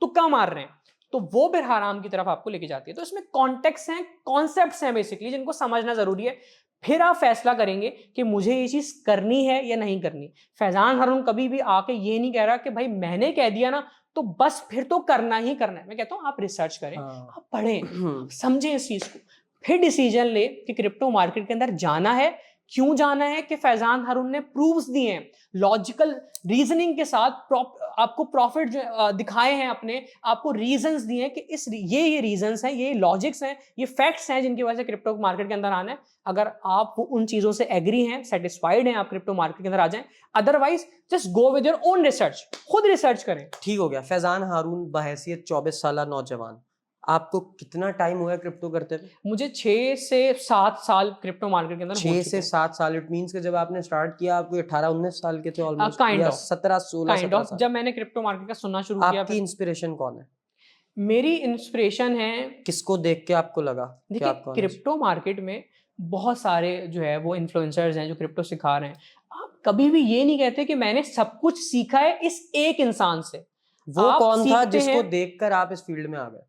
S1: तुक्का मार रहे हैं, तो वो फिर हराम की तरफ आपको लेके जाती है। तो इसमें कॉन्टेक्स्ट हैं, कॉन्सेप्ट्स हैं बेसिकली, जिनको समझना जरूरी है। फिर आप फैसला करेंगे कि मुझे ये चीज करनी है या नहीं करनी। फैजान हारून कभी भी आके ये नहीं कह रहा कि भाई मैंने कह दिया ना तो बस फिर तो करना ही करना है। मैं कहता हूं आप रिसर्च करें, आप पढ़ें, आप समझें इस चीज को, फिर डिसीजन ले कि क्रिप्टो मार्केट के अंदर जाना है, क्यों जाना है, कि फैजान हारून ने प्रूफ्स दिए हैं, लॉजिकल रीजनिंग के साथ आपको प्रॉफिट दिखाए हैं, अपने आपको रीजंस दिए हैं कि ये रीजंस हैं, ये लॉजिक्स हैं, ये फैक्ट्स हैं जिनकी वजह से क्रिप्टो मार्केट के अंदर आना है। अगर आप उन चीजों से एग्री हैं, सेटिस्फाइड हैं, आप क्रिप्टो मार्केट के अंदर आ जाएं। Otherwise just go with your own research, खुद रिसर्च करें।
S2: ठीक हो गया। फैजान हारून बहैसियत 24 साल नौजवान, आपको कितना टाइम हुआ है क्रिप्टो करते हुए?
S1: मुझे 6 से 7 साल क्रिप्टो मार्केट के अंदर हो
S2: 6
S1: चुके
S2: से
S1: हैं।
S2: 7 साल, इट मींस कि जब आपने स्टार्ट किया आपको 18-19 साल के थे ऑलमोस्ट,
S1: काइंड
S2: या
S1: ऑफ
S2: 17-16
S1: काइंड
S2: 17
S1: ऑफ
S2: साल?
S1: जब मैंने क्रिप्टो मार्केट का सुनना शुरू किया,
S2: आपकी इंस्पिरेशन कौन है?
S1: मेरी इंस्पिरेशन है,
S2: किसको देख के आपको लगा कि
S1: देखिए
S2: आपको आना चाहिए?
S1: क्रिप्टो मार्केट में बहुत सारे जो है वो इन्फ्लुएंसर्स हैं जो क्रिप्टो सिखा रहे हैं। आप कभी भी ये नहीं कहते कि मैंने सब कुछ सीखा है इस एक इंसान से।
S2: वो
S1: आप
S2: कौन था
S1: सीखते
S2: जिसको
S1: हैं,
S2: देखकर आप इस फील्ड में आ गए,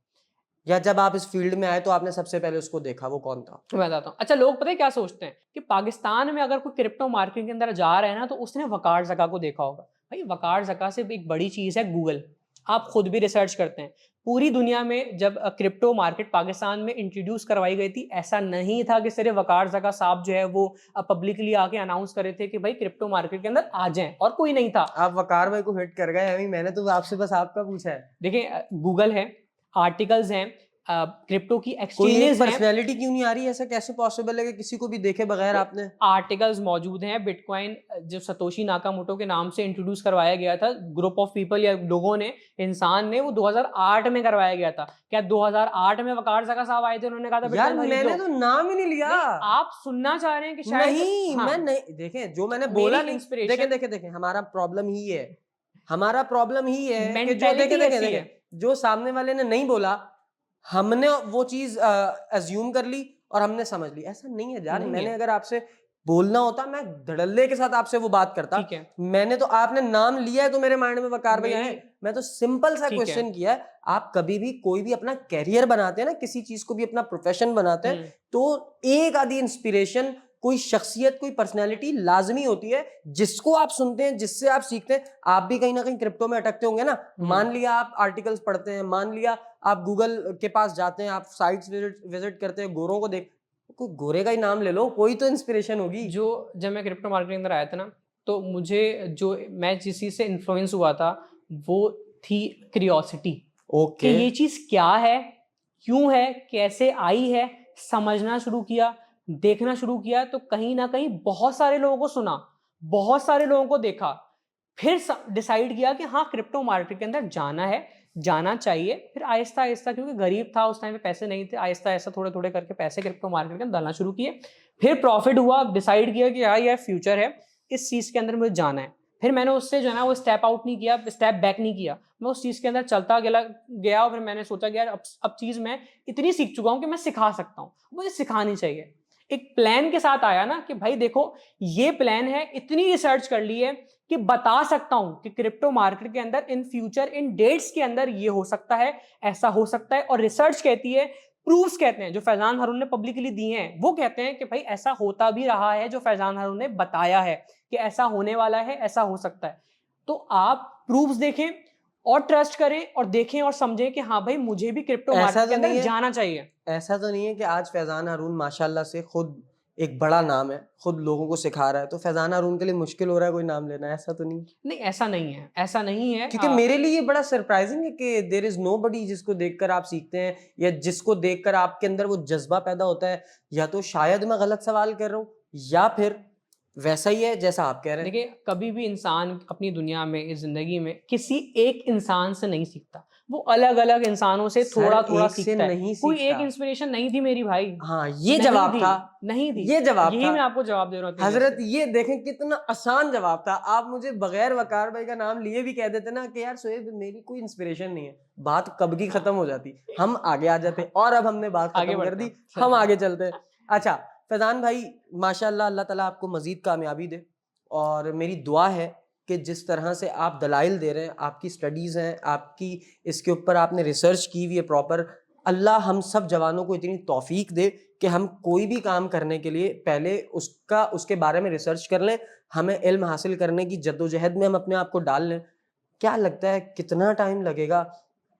S2: या जब आप इस फील्ड में आए तो आपने सबसे पहले उसको देखा, वो कौन था?
S1: मैं बताता हूँ। अच्छा, लोग पता है क्या सोचते हैं कि पाकिस्तान में अगर कोई क्रिप्टो मार्केट के अंदर जा रहा है ना तो उसने वकार जका को देखा होगा। भाई वकार जका से एक बड़ी चीज है गूगल। आप खुद भी रिसर्च करते हैं, पूरी दुनिया में जब क्रिप्टो मार्केट पाकिस्तान में इंट्रोड्यूस करवाई गई थी, ऐसा नहीं था कि सिर्फ वकार जका साहब जो है वो पब्लिकली आके अनाउंस करे थे कि भाई क्रिप्टो मार्केट के अंदर आ जाएं, और कोई नहीं था।
S2: आप वकार भाई को हिट कर गए, मैंने तो आपसे बस आपका पूछा है।
S1: देखिए गूगल है, आर्टिकल्स हैं, क्रिप्टो की
S2: कोई एक
S1: एक्सचेंजेस हैं,
S2: पर्सनैलिटी क्यों नहीं आ रही? ऐसा कैसे पॉसिबल है कि किसी को भी देखे बगैर आपने?
S1: आर्टिकल्स मौजूद हैं। बिटकॉइन जो सतोशी नाकामोटो के नाम से इंट्रोड्यूस करवाया गया था, ग्रुप ऑफ पीपल या लोगों ने, इंसान ने, वो 2008 में करवाया गया था। क्या 2008 में वकार ज़का साहब आए थे, उन्होंने कहा था
S2: यार
S1: बिटकॉइन खरीद
S2: मैंने
S1: लो?
S2: तो नाम ही नहीं लिया।
S1: नहीं, आप सुनना चाह रहे हैं कि शायद
S2: नहीं,
S1: हाँ,
S2: मैं नहीं, देखें जो मैंने
S1: मेरी
S2: बोला नहीं, देखें
S1: इंस्पिरेशन
S2: देखें देखें हमारा प्रॉब्लम ही है, हमारा प्रॉब्लम ही है कि जो
S1: मेंटालिटी
S2: देखें देखें
S1: ऐसी
S2: देखें
S1: है।
S2: जो सामने वाले ने नहीं बोला, हमने वो चीज अज्यूम कर ली और हमने समझ ली। ऐसा नहीं है यार,
S1: नहीं
S2: मैंने
S1: है,
S2: अगर आपसे बोलना होता मैं धड़ल्ले के साथ आपसे वो बात करता।
S1: ठीक है,
S2: मैंने तो, आपने नाम लिया है तो मेरे माइंड में वकार भैया है।
S1: मेरी
S2: मैं तो सिंपल सा
S1: ठीक है।
S2: क्वेश्चन किया है। आप कभी भी कोई भी अपना कैरियर बनाते हैं ना, किसी चीज को भी अपना प्रोफेशन बनाते हैं, तो एक आधी इंस्पिरेशन, कोई शख्सियत, कोई पर्सनैलिटी लाजमी होती है जिसको आप सुनते हैं, जिससे आप सीखते हैं। आप भी कहीं ना कहीं क्रिप्टो में अटकते होंगे ना। मान लिया आप आर्टिकल्स पढ़ते हैं, मान लिया आप गूगल के पास जाते हैं, आप साइट्स विजिट करते हैं, गोरों को देख, कोई गोरे का ही नाम ले लो, कोई तो इंस्पिरेशन होगी।
S1: जो जब मैं क्रिप्टो मार्केट के अंदर आया था ना, तो मुझे जो मैं जिस चीज़ से इन्फ्लुएंस हुआ था वो थी क्रियोसिटी, कि
S2: ओके,
S1: ये चीज़ क्या है, क्यों है, कैसे आई है। समझना शुरू किया, देखना शुरू किया, तो कहीं ना कहीं बहुत सारे लोगों को सुना, बहुत सारे लोगों को देखा, फिर डिसाइड किया कि हाँ, क्रिप्टो मार्केट के अंदर जाना है, जाना चाहिए। फिर आहिस्ता आहिस्ता, क्योंकि गरीब था उस टाइम पे, पैसे नहीं थे, आहिस्ता आहिस्ता थोड़े थोड़े करके पैसे क्रिप्टो मार्केट के अंदर डालना शुरू किए। फिर प्रॉफिट हुआ, डिसाइड किया कि यार, यह फ्यूचर है, इस चीज़ के अंदर मुझे जाना है। फिर मैंने उससे जो है ना वो स्टेप आउट नहीं किया, स्टेप बैक नहीं किया, मैं उस चीज़ के अंदर चलता गया। और फिर मैंने सोचा कि यार, अब चीज़ मैं इतनी सीख चुका हूँ कि मैं सिखा सकता हूँ, मुझे सिखानी चाहिए। एक प्लान के साथ आया ना कि भाई देखो, ये प्लान है, इतनी रिसर्च कर ली है कि बता सकता हूं कि क्रिप्टो मार्केट के अंदर इन फ्यूचर, इन डेट्स के अंदर ये हो सकता है, ऐसा हो सकता है। और रिसर्च कहती है, प्रूफ्स कहते हैं, जो फैजान हारून ने पब्लिकली दिए हैं, वो कहते हैं कि भाई ऐसा होता भी रहा है, जो फैजान हारून ने बताया है कि ऐसा होने वाला है, ऐसा हो सकता है। तो आप प्रूफ्स देखें और ट्रस्ट करें और देखें और समझें कि हाँ भाई, मुझे भी क्रिप्टो
S2: ऐसा
S1: मार्केट के
S2: तो
S1: अंदर
S2: नहीं है,
S1: जाना चाहिए।
S2: ऐसा तो नहीं है कि आज फैजान हारून माशाल्लाह से खुद एक बड़ा नाम है, खुद लोगों को सिखा रहा है, तो फैजान हारून के लिए मुश्किल हो रहा है कोई नाम लेना? ऐसा तो नहीं।
S1: नहीं, ऐसा नहीं है, ऐसा नहीं है।
S2: क्योंकि मेरे लिए ये बड़ा सरप्राइजिंग है कि देयर इज नोबडी जिसको देखकर आप सीखते हैं, या जिसको देखकर आपके अंदर वो जज्बा पैदा होता है। या तो शायद मैं गलत सवाल कर रहा हूँ, या फिर वैसा ही है जैसा आप कह रहे हैं।
S1: देखिए, कभी भी इंसान अपनी दुनिया में, इस जिंदगी में, किसी एक इंसान से नहीं सीखता, वो अलग अलग इंसानों से
S2: सर
S1: थोड़ा थोड़ा
S2: एक से
S1: सीखता है।
S2: नहीं
S1: कोई एक
S2: सीखता।
S1: इंस्पिरेशन नहीं थी मेरी भाई,
S2: हाँ, ये
S1: नहीं
S2: जवाब
S1: थी,
S2: था,
S1: नहीं थी।
S2: ये जवाब
S1: यही
S2: था
S1: मैं आपको जवाब दे रहा हूँ
S2: हजरत।
S1: से।
S2: ये देखें कितना आसान जवाब था। आप मुझे बगैर वकार भाई का नाम लिए भी कह देते ना कि यार सोएब मेरी कोई इंस्पिरेशन नहीं है, बात कब की खत्म हो जाती, हम आगे आ जाते। और अब हमने बात
S1: आगे
S2: खत्म कर
S1: बढ़ते
S2: दी,
S1: हैं।
S2: हम आगे चलते हैं। अच्छा फैजान भाई, माशाल्लाह, अल्लाह ताला आपको मजीद कामयाबी दे। और मेरी दुआ है कि जिस तरह से आप दलाइल दे रहे हैं, आपकी स्टडीज़ हैं, आपकी इसके ऊपर आपने रिसर्च की हुई है प्रॉपर, अल्लाह हम सब जवानों को इतनी तौफीक दे कि हम कोई भी काम करने के लिए पहले उसके बारे में रिसर्च कर लें, हमें इल्म हासिल करने की जद्दोजहद में हम अपने आप को डाल लें। क्या लगता है कितना टाइम लगेगा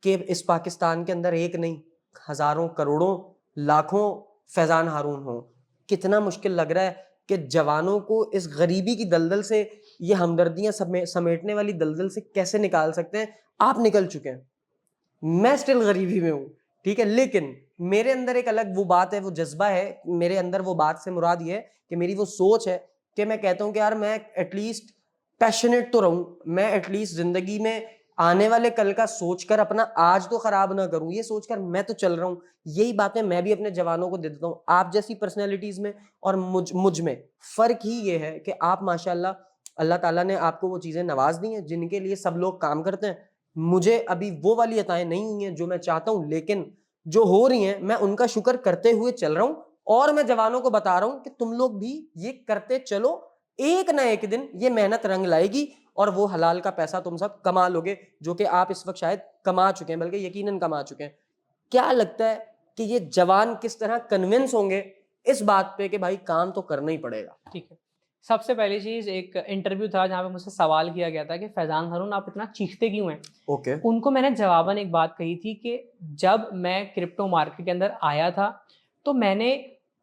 S2: कि इस पाकिस्तान के अंदर एक नहीं, हज़ारों, करोड़ों, लाखों फैज़ान हारून हों? कितना मुश्किल लग रहा है कि जवानों को इस गरीबी की दलदल से, ये हमदर्दियाँ समेटने वाली दलदल से कैसे निकाल सकते हैं? आप निकल चुके हैं, मैं स्टिल गरीबी में हूँ, ठीक है, लेकिन मेरे अंदर एक अलग वो बात है, वो जज्बा है मेरे अंदर। वो बात से मुराद ये है कि मेरी वो सोच है कि मैं कहता हूँ कि यार मैं एटलीस्ट पैशनेट तो रहूँ, मैं एटलीस्ट जिंदगी में आने वाले कल का सोचकर अपना आज तो खराब ना करूँ, ये सोचकर मैं तो चल रहा हूँ। यही बातें मैं भी अपने जवानों को दे देता हूँ। आप जैसी पर्सनैलिटीज में और मुझ में फर्क ही ये है कि आप माशाल्लाह, अल्लाह ताला ने आपको वो चीजें नवाज दी हैं जिनके लिए सब लोग काम करते हैं। मुझे अभी वो वाली अताएं नहीं हुई हैं जो मैं चाहता हूं, लेकिन जो हो रही हैं मैं उनका शुक्र करते हुए चल रहा हूं। और मैं जवानों को बता रहा हूं कि तुम लोग भी ये करते चलो, एक ना एक दिन ये मेहनत रंग लाएगी और वो हलाल का पैसा तुम सब कमा लोगे, जो कि आप इस वक्त शायद कमा चुके हैं, बल्कि यकीनन कमा चुके हैं। क्या लगता है कि ये जवान किस तरह कन्विंस होंगे इस बात पे कि भाई काम तो करना ही पड़ेगा?
S1: ठीक है, सबसे पहली चीज, एक इंटरव्यू था जहाँ पे मुझसे सवाल किया गया था कि फैजान हारून, आप इतना चीखते क्यों हैं?
S2: ओके,
S1: उनको मैंने जवाबन एक बात कही थी कि जब मैं क्रिप्टो मार्केट के अंदर आया था, तो मैंने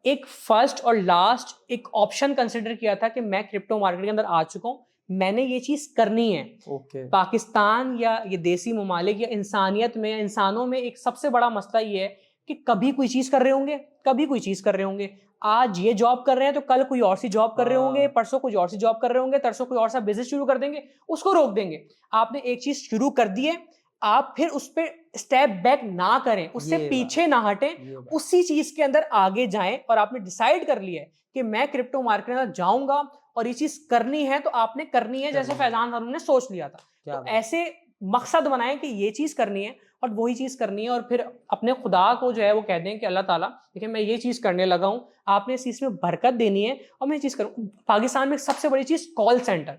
S1: एक फर्स्ट और लास्ट एक ऑप्शन कंसिडर किया था कि मैं क्रिप्टो मार्केट के अंदर आ चुका हूँ, मैंने ये चीज़ करनी है।
S2: ओके,
S1: पाकिस्तान या ये देसी ममालिक या इंसानियत में, इंसानों में एक सबसे बड़ा मसला ये है
S3: कि कभी कोई चीज कर रहे होंगे, कभी कोई चीज कर रहे होंगे, आज ये जॉब कर रहे हैं तो कल कोई और सी जॉब कर रहे होंगे,
S2: हाँ।
S3: परसों कोई और सी जॉब कर रहे होंगे, तरसों कोई और सा बिजनेस शुरू कर देंगे, उसको रोक देंगे। आपने एक चीज शुरू कर दी है, आप फिर उस पर स्टेप बैक ना करें, उससे
S2: ये
S3: पीछे ना हटें,
S2: ये बात।
S3: उसी चीज के अंदर आगे जाएं। और आपने डिसाइड कर लिया है कि मैं क्रिप्टो मार्केट में जाऊंगा और ये चीज करनी है, तो आपने करनी है, जैसे
S2: करनी है।
S3: फैजान फारूक ने सोच लिया था।
S2: क्या
S3: तो
S2: बात।
S3: ऐसे मकसद बनाएं कि ये चीज करनी है और वही चीज करनी है, और फिर अपने खुदा को जो है वो कह दें कि अल्लाह ताला देखिए मैं ये चीज करने लगा हूं, आपने इस चीज में बरकत देनी है और मैं ये चीज करूं। पाकिस्तान में सबसे बड़ी चीज कॉल सेंटर,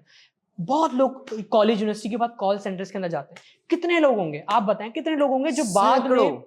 S3: बहुत लोग कॉलेज यूनिवर्सिटी के बाद कॉल सेंटर्स के अंदर जाते हैं। कितने लोग होंगे आप बताएं, कितने लोग होंगे जो बाद
S2: सैकड़ों।
S3: में,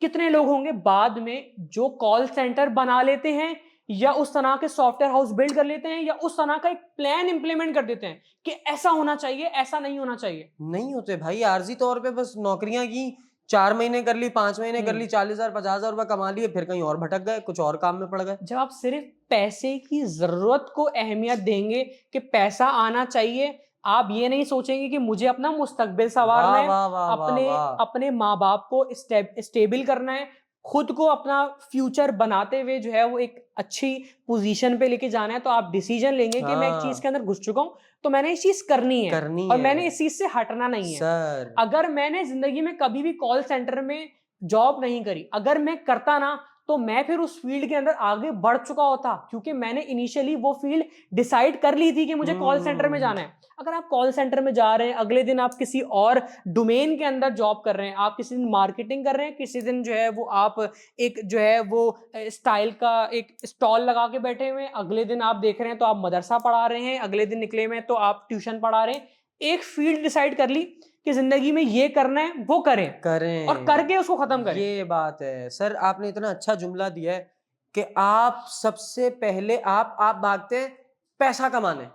S3: कितने लोग होंगे बाद में जो कॉल सेंटर बना लेते हैं या उस तरह के सॉफ्टवेयर हाउस बिल्ड कर लेते हैं या उस तरह का एक प्लान इंप्लीमेंट कर देते हैं कि ऐसा होना चाहिए, ऐसा नहीं होना चाहिए।
S2: नहीं होते भाई, आर्जी तौर पे बस नौकरियां की, 4 महीने कर ली, 5 महीने कर ली, 40,000 50,000 रुपए कमा लिए, फिर कहीं और भटक गए, कुछ और काम में पड़ गए।
S3: जब आप सिर्फ पैसे की जरूरत को अहमियत देंगे कि पैसा आना चाहिए, आप ये नहीं सोचेंगे कि मुझे अपना मुस्तकबिल संवारना
S2: वाह
S3: है,
S2: वाह वाह वाह
S3: अपने
S2: वाह।
S3: अपने माँ बाप को स्टेबल करना है, खुद को अपना फ्यूचर बनाते हुए जो है वो एक अच्छी पोजीशन पे लेके जाना है, तो आप डिसीजन लेंगे कि मैं एक चीज
S2: हाँ,
S3: के अंदर घुस चुका हूं तो मैंने इस चीज करनी है
S2: करनी
S3: और
S2: है
S3: मैंने इस चीज से हटना नहीं है।
S2: सर।
S3: अगर मैंने जिंदगी में कभी भी कॉल सेंटर में जॉब नहीं करी, अगर मैं करता ना, तो मैं फिर उस फील्ड के अंदर आगे बढ़ चुका होता, क्योंकि मैंने इनिशियली वो फील्ड डिसाइड कर ली थी कि मुझे कॉल सेंटर में जाना है। अगर आप कॉल सेंटर में जा रहे हैं, अगले दिन आप किसी और डोमेन के अंदर जॉब कर रहे हैं, आप किसी दिन मार्केटिंग कर रहे हैं, किसी दिन जो है वो आप एक जो है वो स्टाइल का एक स्टॉल लगा के बैठे हुए हैं, अगले दिन आप देख रहे हैं तो आप मदरसा पढ़ा रहे हैं, अगले दिन निकले में तो आप ट्यूशन पढ़ा रहे हैं। एक फील्ड डिसाइड कर ली कि जिंदगी में ये करना है, वो करें
S2: करें,
S3: और करके उसको खत्म करें।
S2: ये बात है सर। आपने इतना अच्छा जुमला दिया है कि आप सबसे पहले आप भागते हैं पैसा कमाने।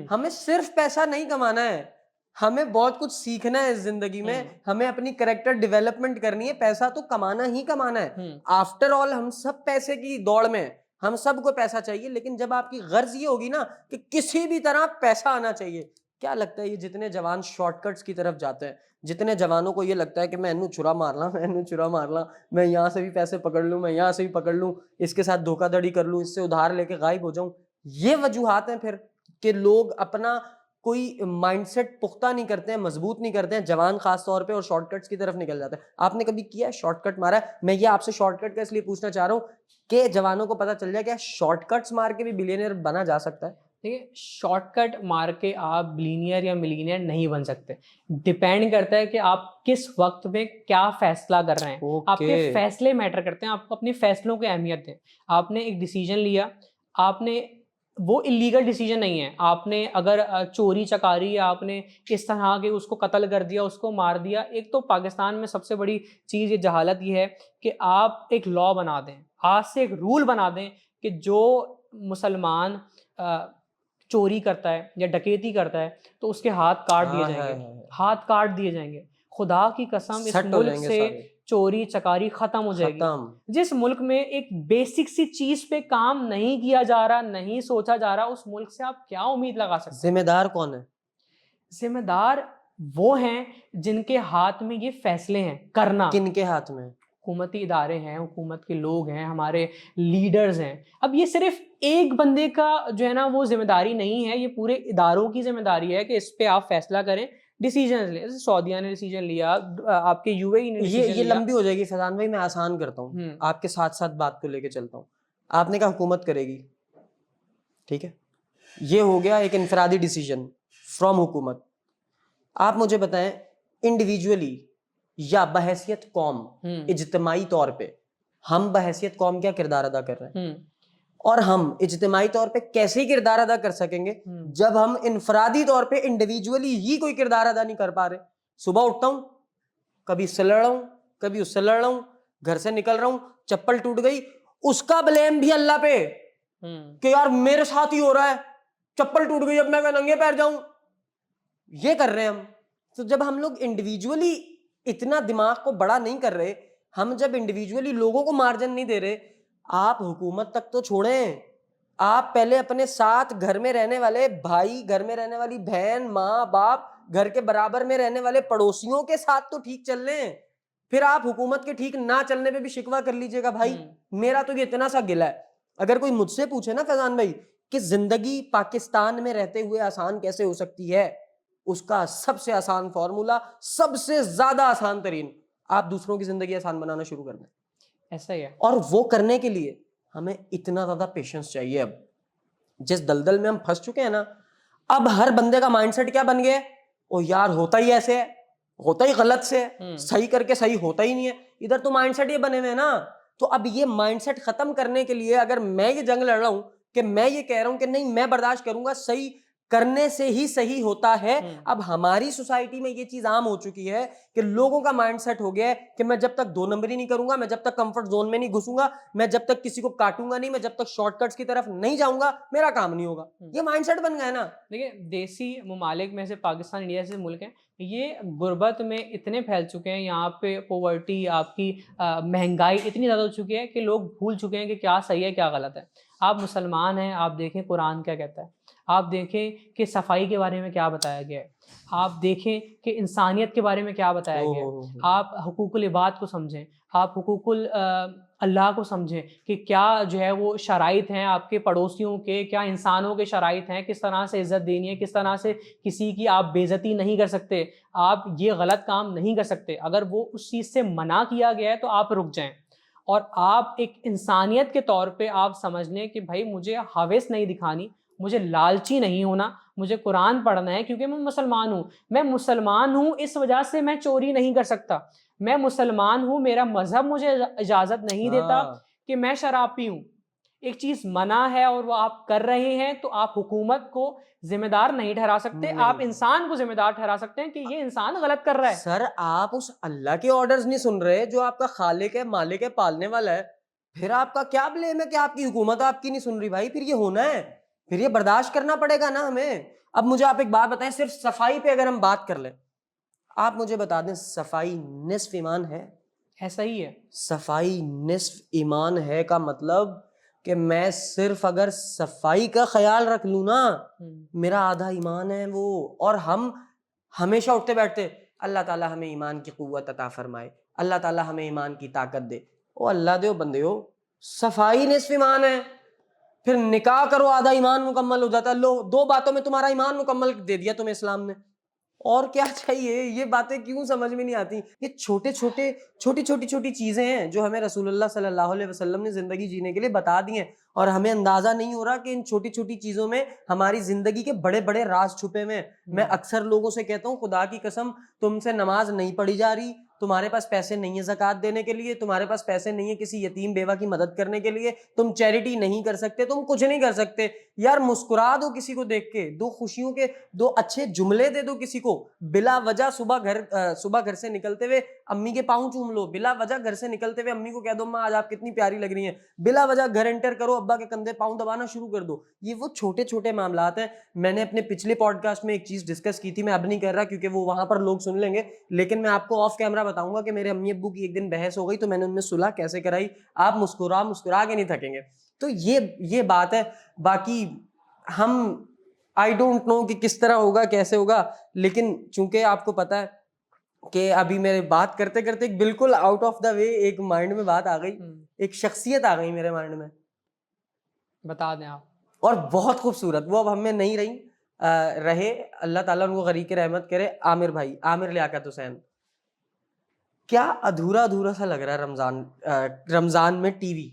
S2: हमें सिर्फ पैसा नहीं कमाना है, हमें बहुत कुछ सीखना है इस जिंदगी में, हमें अपनी कैरेक्टर डेवलपमेंट करनी है। पैसा तो कमाना ही कमाना है, आफ्टर ऑल हम सब पैसे की दौड़ में हैं, हम सबको पैसा चाहिए। लेकिन जब आपकी गर्ज ये होगी ना कि किसी भी तरह पैसा आना चाहिए, क्या लगता है ये जितने जवान शॉर्टकट्स की तरफ जाते हैं, जितने जवानों को ये लगता है कि मैं इन्हू छुरा मार ला, मैं इन्हू छुरा मार ला, मैं यहाँ से भी पैसे पकड़ लूँ, मैं यहाँ से भी पकड़ लूँ, इसके साथ धोखाधड़ी कर लूँ, इससे उधार लेके गायब हो जाऊं, ये वजूहात हैं फिर कि लोग अपना कोई माइंडसेट पुख्ता नहीं करते हैं, मजबूत नहीं करते हैं, जवान खास तौर पे, और शॉर्टकट्स की तरफ निकल जाते हैं। आपने कभी किया है शॉर्टकट मारा है? मैं ये आपसे शॉर्टकट का इसलिए पूछना चाह रहा हूँ कि जवानों को पता चल जाए कि शॉर्टकट्स मार के भी बिलियनियर बना जा सकता है।
S3: देखिए, शॉर्टकट मार के आप बिलीनियर या मिलीनियर नहीं बन सकते। डिपेंड करता है कि आप किस वक्त में क्या फैसला कर रहे हैं। आपके फैसले मैटर करते हैं, आपको अपने फैसलों की अहमियत दें। आपने एक डिसीजन लिया, आपने वो इलीगल डिसीजन नहीं है, आपने अगर चोरी चकारी या आपने इस तरह के उसको कत्ल कर दिया, उसको मार दिया। एक तो पाकिस्तान में सबसे बड़ी चीज़ ये जहालत ये है कि आप एक लॉ बना दें, आज से एक रूल बना दें कि जो मुसलमान चोरी करता है या डकैती करता है तो उसके हाथ काट दिए जाएंगे, हाथ काट दिए जाएंगे। खुदा की कसम, इस
S2: सट हो
S3: मुल्क
S2: जाएंगे
S3: से
S2: सारे,
S3: चोरी चकारी खत्म हो जाएगी।
S2: खत्म।
S3: जिस मुल्क में एक बेसिक सी चीज पे काम नहीं किया जा रहा, नहीं सोचा जा रहा, उस मुल्क से आप क्या उम्मीद लगा सकते हैं?
S2: जिम्मेदार कौन है?
S3: जिम्मेदार वो हैं जिनके हाथ में ये फैसले हैं करना।
S2: किनके हाथ में?
S3: हुकूमती इदारे हैं, हुकूमत के लोग हैं, हमारे लीडर्स हैं। अब ये सिर्फ एक बंदे का जो है ना वो जिम्मेदारी नहीं है, ये पूरे इदारों की जिम्मेदारी है कि इस पे आप फैसला करें, डिसीजन ले। जैसे सऊदीया ने डिसीजन लिया, आपके यूएई ने डिसीजन
S2: ये
S3: लिया।
S2: लंबी हो जाएगी फैजान भाई, मैं आसान करता हूँ, आपके साथ साथ बात को लेके चलता हूँ। आपने कहा हुकूमत करेगी, ठीक है, ये हो गया एक इनफरादी डिसीजन फ्रॉम हुकूमत। आप मुझे बताएं इंडिविजुअली या बहैसियत कौम, इज्तिमाई तौर पे हम बहैसियत कौम क्या किरदार अदा कर रहे हैं, और हम इज्तिमाई तौर पे कैसे किरदार अदा कर सकेंगे जब हम इनफरादी तौर पे इंडिविजुअली ही कोई किरदार अदा नहीं कर पा रहे। सुबह उठता हूं, कभी इससे लड़ रहा हूं, कभी उससे लड़ रहा हूं, घर से निकल रहा हूं, चप्पल टूट गई, उसका ब्लेम भी अल्लाह पे कि यार मेरे साथ ही हो रहा है, चप्पल टूट गई, अब मैं नंगे पैर जाऊं। ये कर रहे हैं हम। तो जब हम लोग इंडिविजुअली इतना दिमाग को बड़ा नहीं कर रहे, हम जब इंडिविजुअली लोगों को मार्जिन नहीं दे रहे, आप हुकूमत तक तो छोड़ें, आप पहले अपने साथ घर में रहने वाले भाई, घर में रहने वाली बहन, माँ बाप, घर के बराबर में रहने वाले पड़ोसियों के साथ तो ठीक चल लें। फिर आप हुकूमत के ठीक ना चलने पे भी शिकवा कर लीजिएगा। भाई मेरा तो ये इतना सा गिला है, अगर कोई मुझसे पूछे ना फैजान भाई कि जिंदगी पाकिस्तान में रहते हुए आसान कैसे हो सकती है, उसका सबसे आसान फॉर्मूला, सबसे ज्यादा आसान तरीन, आप दूसरों की जिंदगी आसान बनाना शुरू कर दें।
S3: ऐसा ही है।
S2: और वो करने के लिए हमें इतना ज्यादा पेशेंस चाहिए। अब जिस दलदल में हम फंस चुके हैं ना, अब हर बंदे का माइंडसेट क्या बन गया है, ओ यार होता ही ऐसे है, होता ही गलत से है, सही करके सही होता ही नहीं है। इधर तो माइंडसेट ये बने हुए हैं ना। तो अब ये माइंडसेट खत्म करने के लिए अगर मैं ये जंग लड़ रहा हूं कि मैं ये कह रहा हूं कि नहीं मैं बर्दाश्त करूंगा, सही करने से ही सही होता है। अब हमारी सोसाइटी में ये चीज आम हो चुकी है कि लोगों का माइंडसेट हो गया है कि मैं जब तक 2 नंबरी नहीं करूंगा, मैं जब तक कंफर्ट जोन में नहीं घुसूंगा, मैं जब तक किसी को काटूंगा नहीं, मैं जब तक शॉर्टकट्स की तरफ नहीं जाऊंगा, मेरा काम नहीं होगा। ये माइंडसेट बन गया है ना।
S3: देखिए देसी ममालिक में से पाकिस्तान इंडिया जैसे मुल्क हैं, ये गुर्बत में इतने फैल चुके हैं, यहाँ पे पॉवर्टी आपकी महंगाई इतनी ज़्यादा हो चुकी है कि लोग भूल चुके हैं कि क्या सही है क्या गलत है। आप मुसलमान हैं, आप देखें कुरान क्या कहता है, आप देखें कि सफाई के बारे में क्या बताया गया है, आप देखें कि इंसानियत के बारे में क्या बताया गया है, आप हुकूकुल इबाद को समझें, आप हुकूकुल अल्लाह को समझें कि क्या जो है वो शराइत हैं आपके पड़ोसियों के, क्या इंसानों के शराइत हैं, किस तरह से इज़्ज़त देनी है, किस तरह से किसी की आप बेइज्जती नहीं कर सकते, आप ये गलत काम नहीं कर सकते। अगर वो उस चीज़ से मना किया गया है तो आप रुक जाएं और आप एक इंसानियत के तौर पे आप समझ लें कि भाई मुझे हवस नहीं दिखानी, मुझे लालची नहीं होना, मुझे कुरान पढ़ना है क्योंकि मैं मुसलमान हूँ। मैं मुसलमान हूँ इस वजह से मैं चोरी नहीं कर सकता, मैं मुसलमान हूँ, मेरा मजहब मुझे इजाज़त नहीं देता कि मैं शराब पीऊँ। एक चीज़ मना है और वो आप कर रहे हैं तो आप हुकूमत को जिम्मेदार नहीं ठहरा सकते, आप इंसान को जिम्मेदार ठहरा सकते हैं कि ये इंसान गलत कर रहा है।
S2: सर आप उस अल्लाह के ऑर्डर्स नहीं सुन रहे जो आपका खालिक है, मालिक है, पालने वाला है। फिर आपका क्या ब्लेम है कि आपकी हुकूमत आपकी नहीं सुन रही? भाई फिर ये होना है, फिर ये बर्दाश्त करना पड़ेगा ना हमें। अब मुझे आप एक बात बताएं, सिर्फ सफाई पे अगर हम बात कर लें, आप मुझे बता दें सफाई निस्फ ईमान है?
S3: ऐसा ही है।
S2: सफाई निस्फ ईमान है का मतलब कि मैं सिर्फ अगर सफाई का ख्याल रख लूं ना, मेरा आधा ईमान है वो। और हम हमेशा उठते बैठते अल्लाह ताला हमें ईमान की कुव्वत अता फरमाए, अल्लाह ताला हमें ईमान की ताकत दे। ओ अल्लाह दे बंदे हो, सफाई निस्फ ईमान है। फिर निकाह करो, आधा ईमान मुकम्मल हो जाता। लो 2 बातों में तुम्हारा ईमान मुकम्मल दे दिया तुम्हें इस्लाम ने, और क्या चाहिए? ये बातें क्यों समझ में नहीं आती? ये छोटी छोटी चीजें हैं जो हमें रसूलुल्लाह सल्लल्लाहु अलैहि वसल्लम ने जिंदगी जीने के लिए बता दी हैं, और हमें अंदाजा नहीं हो रहा कि इन छोटी छोटी चीजों में हमारी जिंदगी के बड़े बड़े राज छुपे हुए हैं। मैं अक्सर लोगों से कहता हूँ खुदा की कसम तुमसे नमाज नहीं पढ़ी जा रही, तुम्हारे पास पैसे नहीं है ज़कात देने के लिए, तुम्हारे पास पैसे नहीं है किसी यतीम बेवा की मदद करने के लिए, तुम चैरिटी नहीं कर सकते, तुम कुछ नहीं कर सकते। यार मुस्कुरा दो किसी को देख के, 2 खुशियों के 2 अच्छे जुमले दे दो किसी को। बिला वजह सुबह घर से निकलते हुए अम्मी के पाँव चूम लो, बिला वजह घर से निकलते हुए अम्मी को कह दो माँ आज आप कितनी प्यारी लग रही हैं, बिला वजह घर एंटर करो अब्बा के कंधे पाँव दबाना शुरू कर दो। ये वो छोटे छोटे मामलात हैं। मैंने अपने पिछले पॉडकास्ट में एक चीज डिस्कस की थी, मैं अब नहीं कर रहा क्योंकि वो वहां पर लोग सुन लेंगे, लेकिन मैं आपको ऑफ कैमरा बताऊंगा कि मेरे अम्मी अब्बू की एक दिन बहस हो गई तो मैंने उनमें सुलह कैसे कराई। आप मुस्कुरा मुस्कुरा के नहीं थकेंगे। तो ये बात है। बाकी हम आई डोंट नो कि किस तरह होगा कैसे होगा, लेकिन चूंकि आपको पता है कि अभी मेरे बात करते करते बिल्कुल आउट ऑफ द वे एक माइंड में बात आ गई, एक शख्सियत आ गई मेरे माइंड में,
S3: बता दें आप।
S2: और बहुत खूबसूरत, वो अब हमें नहीं रही रहे, अल्लाह ताला उनको गरीक रहमत करे। आमिर भाई, आमिर लियाकत हुसैन, क्या अधूरा अधूरा सा लग रहा है रमजान में टीवी।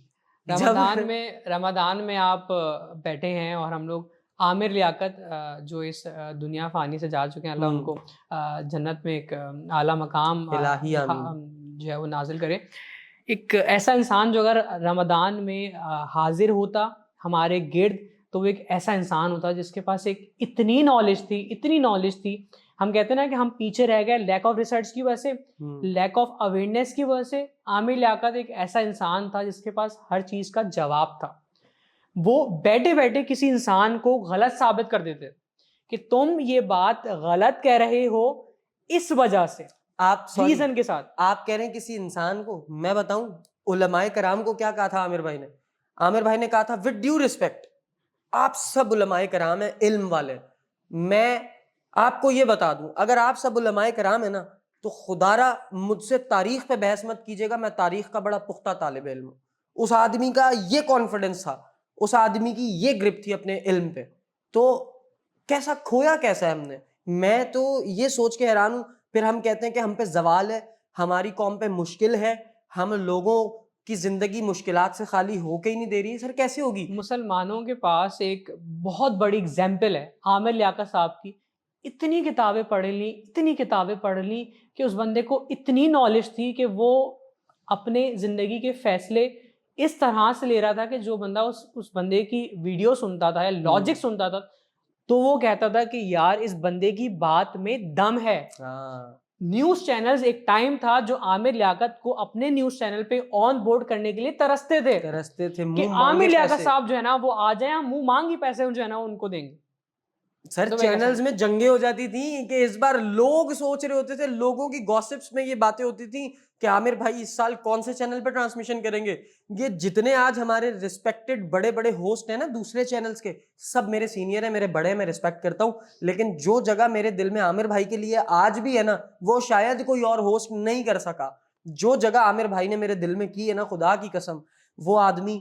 S3: रमदान में आप बैठे हैं और हम लोग आमिर लियाकत जो इस दुनिया फ़ानी से जा चुके हैं, अल्लाह उनको जन्नत में एक आला मकाम
S2: इलाही
S3: जो है वो नाजिल करे। एक ऐसा इंसान जो अगर रमदान में हाजिर होता हमारे गिर्द, तो वो एक ऐसा इंसान होता जिसके पास एक इतनी नॉलेज थी। हम कहते हैं ना कि हम पीछे रह गए लैक ऑफ रिसर्च की वजह से, लैक ऑफ अवेयरनेस की वजह से। आमिर लियाकत एक ऐसा इंसान था जिसके पास हर चीज़ का जवाब था। वो बैठे बैठे किसी इंसान को गलत साबित कर देते कि तुम ये बात गलत कह रहे हो इस वजह से,
S2: आप
S3: रीजन के साथ।
S2: आप कह रहे हैं किसी इंसान को, मैं बताऊं उलमाए कराम को क्या कहा था आमिर भाई ने? आमिर भाई ने कहा था विद ड्यू रिस्पेक्ट, आप सब उलमाए कराम हैं, इल्म वाले, मैं आपको ये बता दूं अगर आप सब उलमाए कराम है ना, तो खुदारा मुझसे तारीख पे बहस मत कीजिएगा, मैं तारीख का बड़ा पुख्ता तालिब इल्म हूं। उस आदमी का ये कॉन्फिडेंस था, उस आदमी की ये ग्रिप थी अपने इल्म पे, तो कैसा खोया कैसा है हमने। मैं तो ये सोच के हैरान हूं। फिर हम कहते हैं कि हम पे जवाल है, हमारी कौम पे मुश्किल है, हम लोगों की जिंदगी मुश्किलात से खाली होके ही नहीं दे रही है। सर कैसे होगी?
S3: मुसलमानों के पास एक बहुत बड़ी एग्जाम्पल है आमिर लियाकत साहब की। इतनी किताबें पढ़ ली कि उस बंदे को इतनी नॉलेज थी कि वो अपने ज़िंदगी के फैसले इस तरह से ले रहा था कि जो बंदा उस बंदे की वीडियो सुनता था या लॉजिक सुनता था, तो वो कहता था कि यार इस बंदे की बात में दम है। न्यूज़ चैनल्स एक टाइम था जो आमिर लियाकत को अपने न्यूज़ चैनल पे ऑन बोर्ड करने के लिए तरसते थे कि
S2: मुंह
S3: आमिर
S2: मांगे
S3: लियाकत
S2: पैसे।
S3: साहब जो है ना वो आ जाए, हम मुंह मांगी पैसे जो है ना उनको देंगे।
S2: सर
S3: तो मैं कैसा-
S2: चैनल्स में जंगे हो जाती थी कि इस बार लोग सोच रहे होते थे, लोगों की गॉसिप्स में ये बातें होती थी कि आमिर भाई इस साल कौन से चैनल पर ट्रांसमिशन करेंगे। ये जितने आज हमारे रिस्पेक्टेड बड़े बड़े होस्ट हैं ना दूसरे चैनल्स के, सब मेरे सीनियर है, मेरे बड़े, मैं रिस्पेक्ट करता हूँ, लेकिन जो जगह मेरे दिल में आमिर भाई के लिए आज भी है ना, वो शायद कोई और होस्ट नहीं कर सका। जो जगह आमिर भाई ने मेरे दिल में की है ना, खुदा की कसम, वो आदमी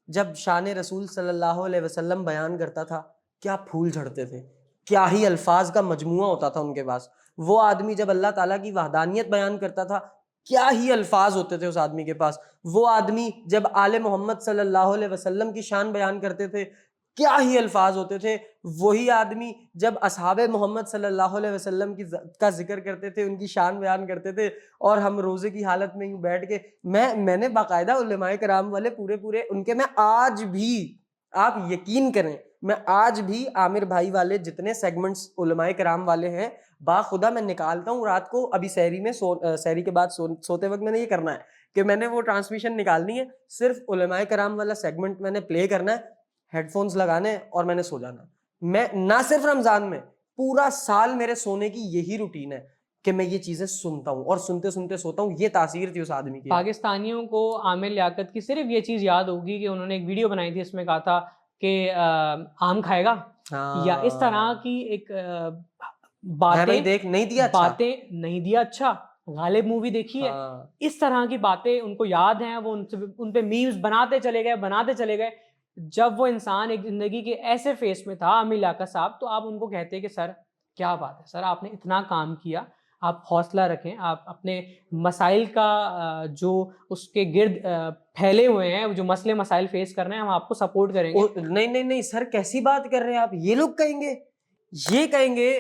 S2: जब शान रसूल सल्लल्लाहु अलैहि वसल्लम बयान करता था, क्या फूल झड़ते थे, क्या ही अल्फाज का मजमुआ होता था उनके पास। वो आदमी जब अल्लाह ताला की वहदानियत बयान करता था, क्या ही अल्फाज होते थे उस आदमी के पास। वो आदमी जब आले मोहम्मद सल्लल्लाहु अलैहि वसल्लम की शान बयान करते थे, क्या ही अल्फाज होते थे। वही आदमी जब असहाबे मोहम्मद सल्लल्लाहु अलैहि वसल्लम का जिक्र करते थे, उनकी शान बयान करते थे, और हम रोजे की हालत में यूं बैठ के, मैंने बाकायदा उलमाए कराम वाले पूरे उनके, मैं आज भी, आप यकीन करें, मैं आज भी आमिर भाई वाले जितने सेगमेंट्स उलमाए कराम वाले हैं, बाखुदा मैं निकालता हूँ रात को, अभी सहरी में सहरी के बाद सोते वक्त मैंने ये करना है कि मैंने वो ट्रांसमिशन निकालनी है, सिर्फ उलमाए कराम वाला सेगमेंट मैंने प्ले करना है, हेडफोन्स लगाने और मैंने सो जाना। मैं ना सिर्फ रमजान में, पूरा साल मेरे सोने की यही रूटीन है कि मैं ये चीजें सुनता हूँ और सुनते सुनते सोता हूँ। ये तासीर थी उस आदमी की।
S3: पाकिस्तानियों को आमिर लियाकत की सिर्फ ये चीज़ याद होगी कि उन्होंने एक वीडियो बनाई थी, इसमें कहा था कि आम खाएगा, या इस तरह की एक बातें,
S2: देख नहीं दिया अच्छा,
S3: बातें नहीं दिया अच्छा, गालिब मूवी देखी है, इस तरह की बातें उनको याद हैं। वो उन पे मीम्स बनाते चले गए। जब वो इंसान एक जिंदगी के ऐसे फेस में था आमिर लियाकत साहब, तो आप उनको कहते हैं कि सर क्या बात है, सर आपने इतना काम किया, आप हौसला रखें, आप अपने मसाइल का जो उसके गिर्द फैले हुए हैं, जो मसले मसाइल फेस कर रहे हैं, हम आपको सपोर्ट करेंगे।
S2: नहीं सर, कैसी बात कर रहे हैं आप। ये लोग कहेंगे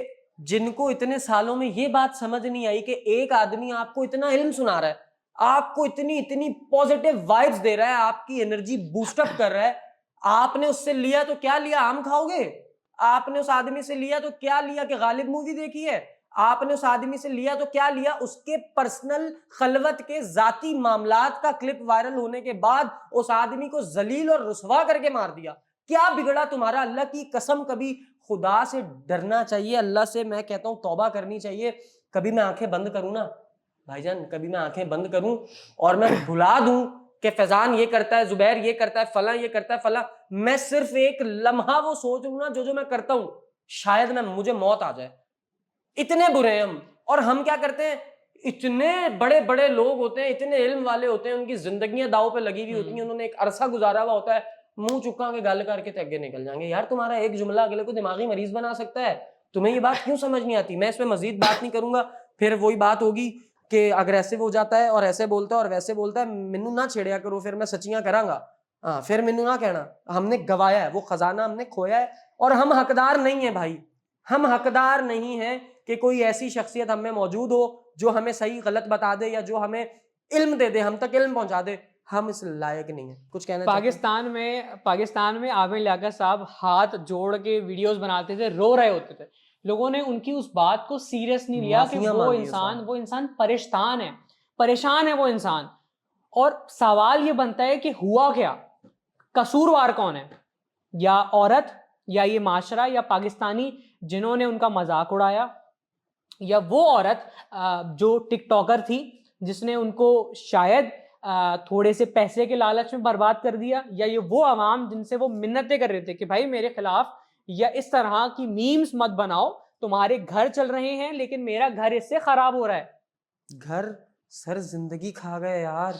S2: जिनको इतने सालों में ये बात समझ नहीं आई कि एक आदमी आपको इतना इल्म सुना रहा है, आपको इतनी पॉजिटिव वाइब्स दे रहा है, आपकी एनर्जी बूस्टअप कर रहा है, आपने उससे लिया तो क्या लिया, आम खाओगे। आपने उस आदमी से लिया तो क्या लिया कि गालिब मूवी देखी है। आपने उस आदमी से लिया तो क्या लिया, उसके पर्सनल खलवत के जाती मामलात का क्लिप वायरल होने के बाद उस आदमी को जलील और रुसवा करके मार दिया। क्या बिगड़ा तुम्हारा। अल्लाह की कसम, कभी खुदा से डरना चाहिए, अल्लाह से मैं कहता हूं तौबा करनी चाहिए। कभी मैं आंखें बंद करूं ना भाईजान, कभी मैं आंखें बंद करूं और मैं भुला दूं कि फैजान ये करता है, जुबैर ये करता है, फला ये करता है, फला, मैं सिर्फ एक लम्हा वो सोच लूं ना जो मैं करता हूं, शायद ना मुझे मौत आ जाए। इतने बुरे हैं हम। और हम क्या करते हैं, इतने बड़े बड़े लोग होते हैं, इतने इल्म वाले होते हैं, उनकी जिंदगियां दाव पे लगी हुई होती हैं, उन्होंने एक अरसा गुजारा हुआ होता है, मुंह चुका के गल करके आगे निकल जाएंगे। यार तुम्हारा एक जुमला अगले को दिमागी मरीज बना सकता है, तुम्हें ये बात क्यों समझ नहीं आती। मैं इसमें मजीद बात नहीं करूंगा, फिर वही बात होगी कि अग्रेसिव हो जाता है और ऐसे बोलता है और वैसे बोलता है। मैनू ना छेड़िया करो, फिर मैं सचियां करांगा। हाँ, फिर मैनू ना कहना, हमने गवाया है, वो खजाना हमने खोया है, और हम हकदार नहीं है भाई, हम हकदार नहीं है कि कोई ऐसी शख्सियत हमें मौजूद हो जो हमें सही गलत बता दे, या जो हमें इल्म दे दे, हम तक इल्म पहुंचा दे। हम इस लायक नहीं है। कुछ कहना
S3: पाकिस्तान में आमिर लियाकत साहब हाथ जोड़ के वीडियोस बनाते थे, रो रहे होते थे। लोगों ने उनकी उस बात को सीरियस नहीं लिया कि वो इंसान परेशान है वो इंसान। और सवाल ये बनता है कि हुआ क्या, कसूरवार कौन है, या औरत, या ये माशरा, या पाकिस्तानी जिन्होंने उनका मजाक उड़ाया, या वो औरत जो टिकटॉकर थी जिसने उनको शायद थोड़े से पैसे के लालच में बर्बाद कर दिया, या ये वो अवाम जिनसे वो मिन्नतें कर रहे थे कि भाई मेरे खिलाफ या इस तरह की मीम्स मत बनाओ, तुम्हारे घर चल रहे हैं लेकिन मेरा घर इससे खराब हो रहा है।
S2: घर सर जिंदगी खा गए यार।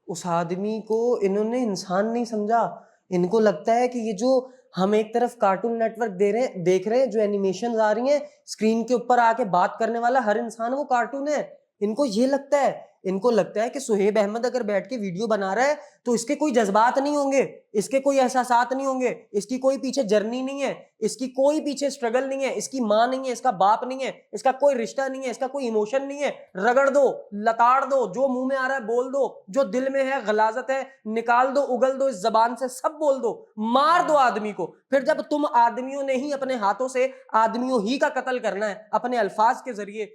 S2: उस आदमी को इन्होंने इंसान नहीं समझा। इनको लगता है कि ये जो हम एक तरफ कार्टून नेटवर्क देख रहे हैं, जो एनिमेशन आ रही हैं स्क्रीन के ऊपर आके बात करने वाला हर इंसान वो कार्टून है। इनको ये लगता है, इनको लगता है कि सुहेब अहमद अगर बैठ के वीडियो बना रहा है तो इसके कोई जज्बात नहीं होंगे, इसके कोई एहसासात नहीं होंगे, इसकी कोई पीछे जर्नी नहीं है, इसकी कोई पीछे स्ट्रगल नहीं है, इसकी माँ नहीं है, इसका बाप नहीं है, इसका कोई रिश्ता नहीं है, इसका कोई इमोशन नहीं है। रगड़ दो, लताड़ दो, जो मुंह में आ रहा है बोल दो, जो दिल में है गलाजत है निकाल दो, उगल दो, इस जबान से सब बोल दो, मार दो आदमी को। फिर जब तुम आदमियों ने ही अपने हाथों से आदमियों ही का कत्ल करना है अपने अल्फाज के जरिए,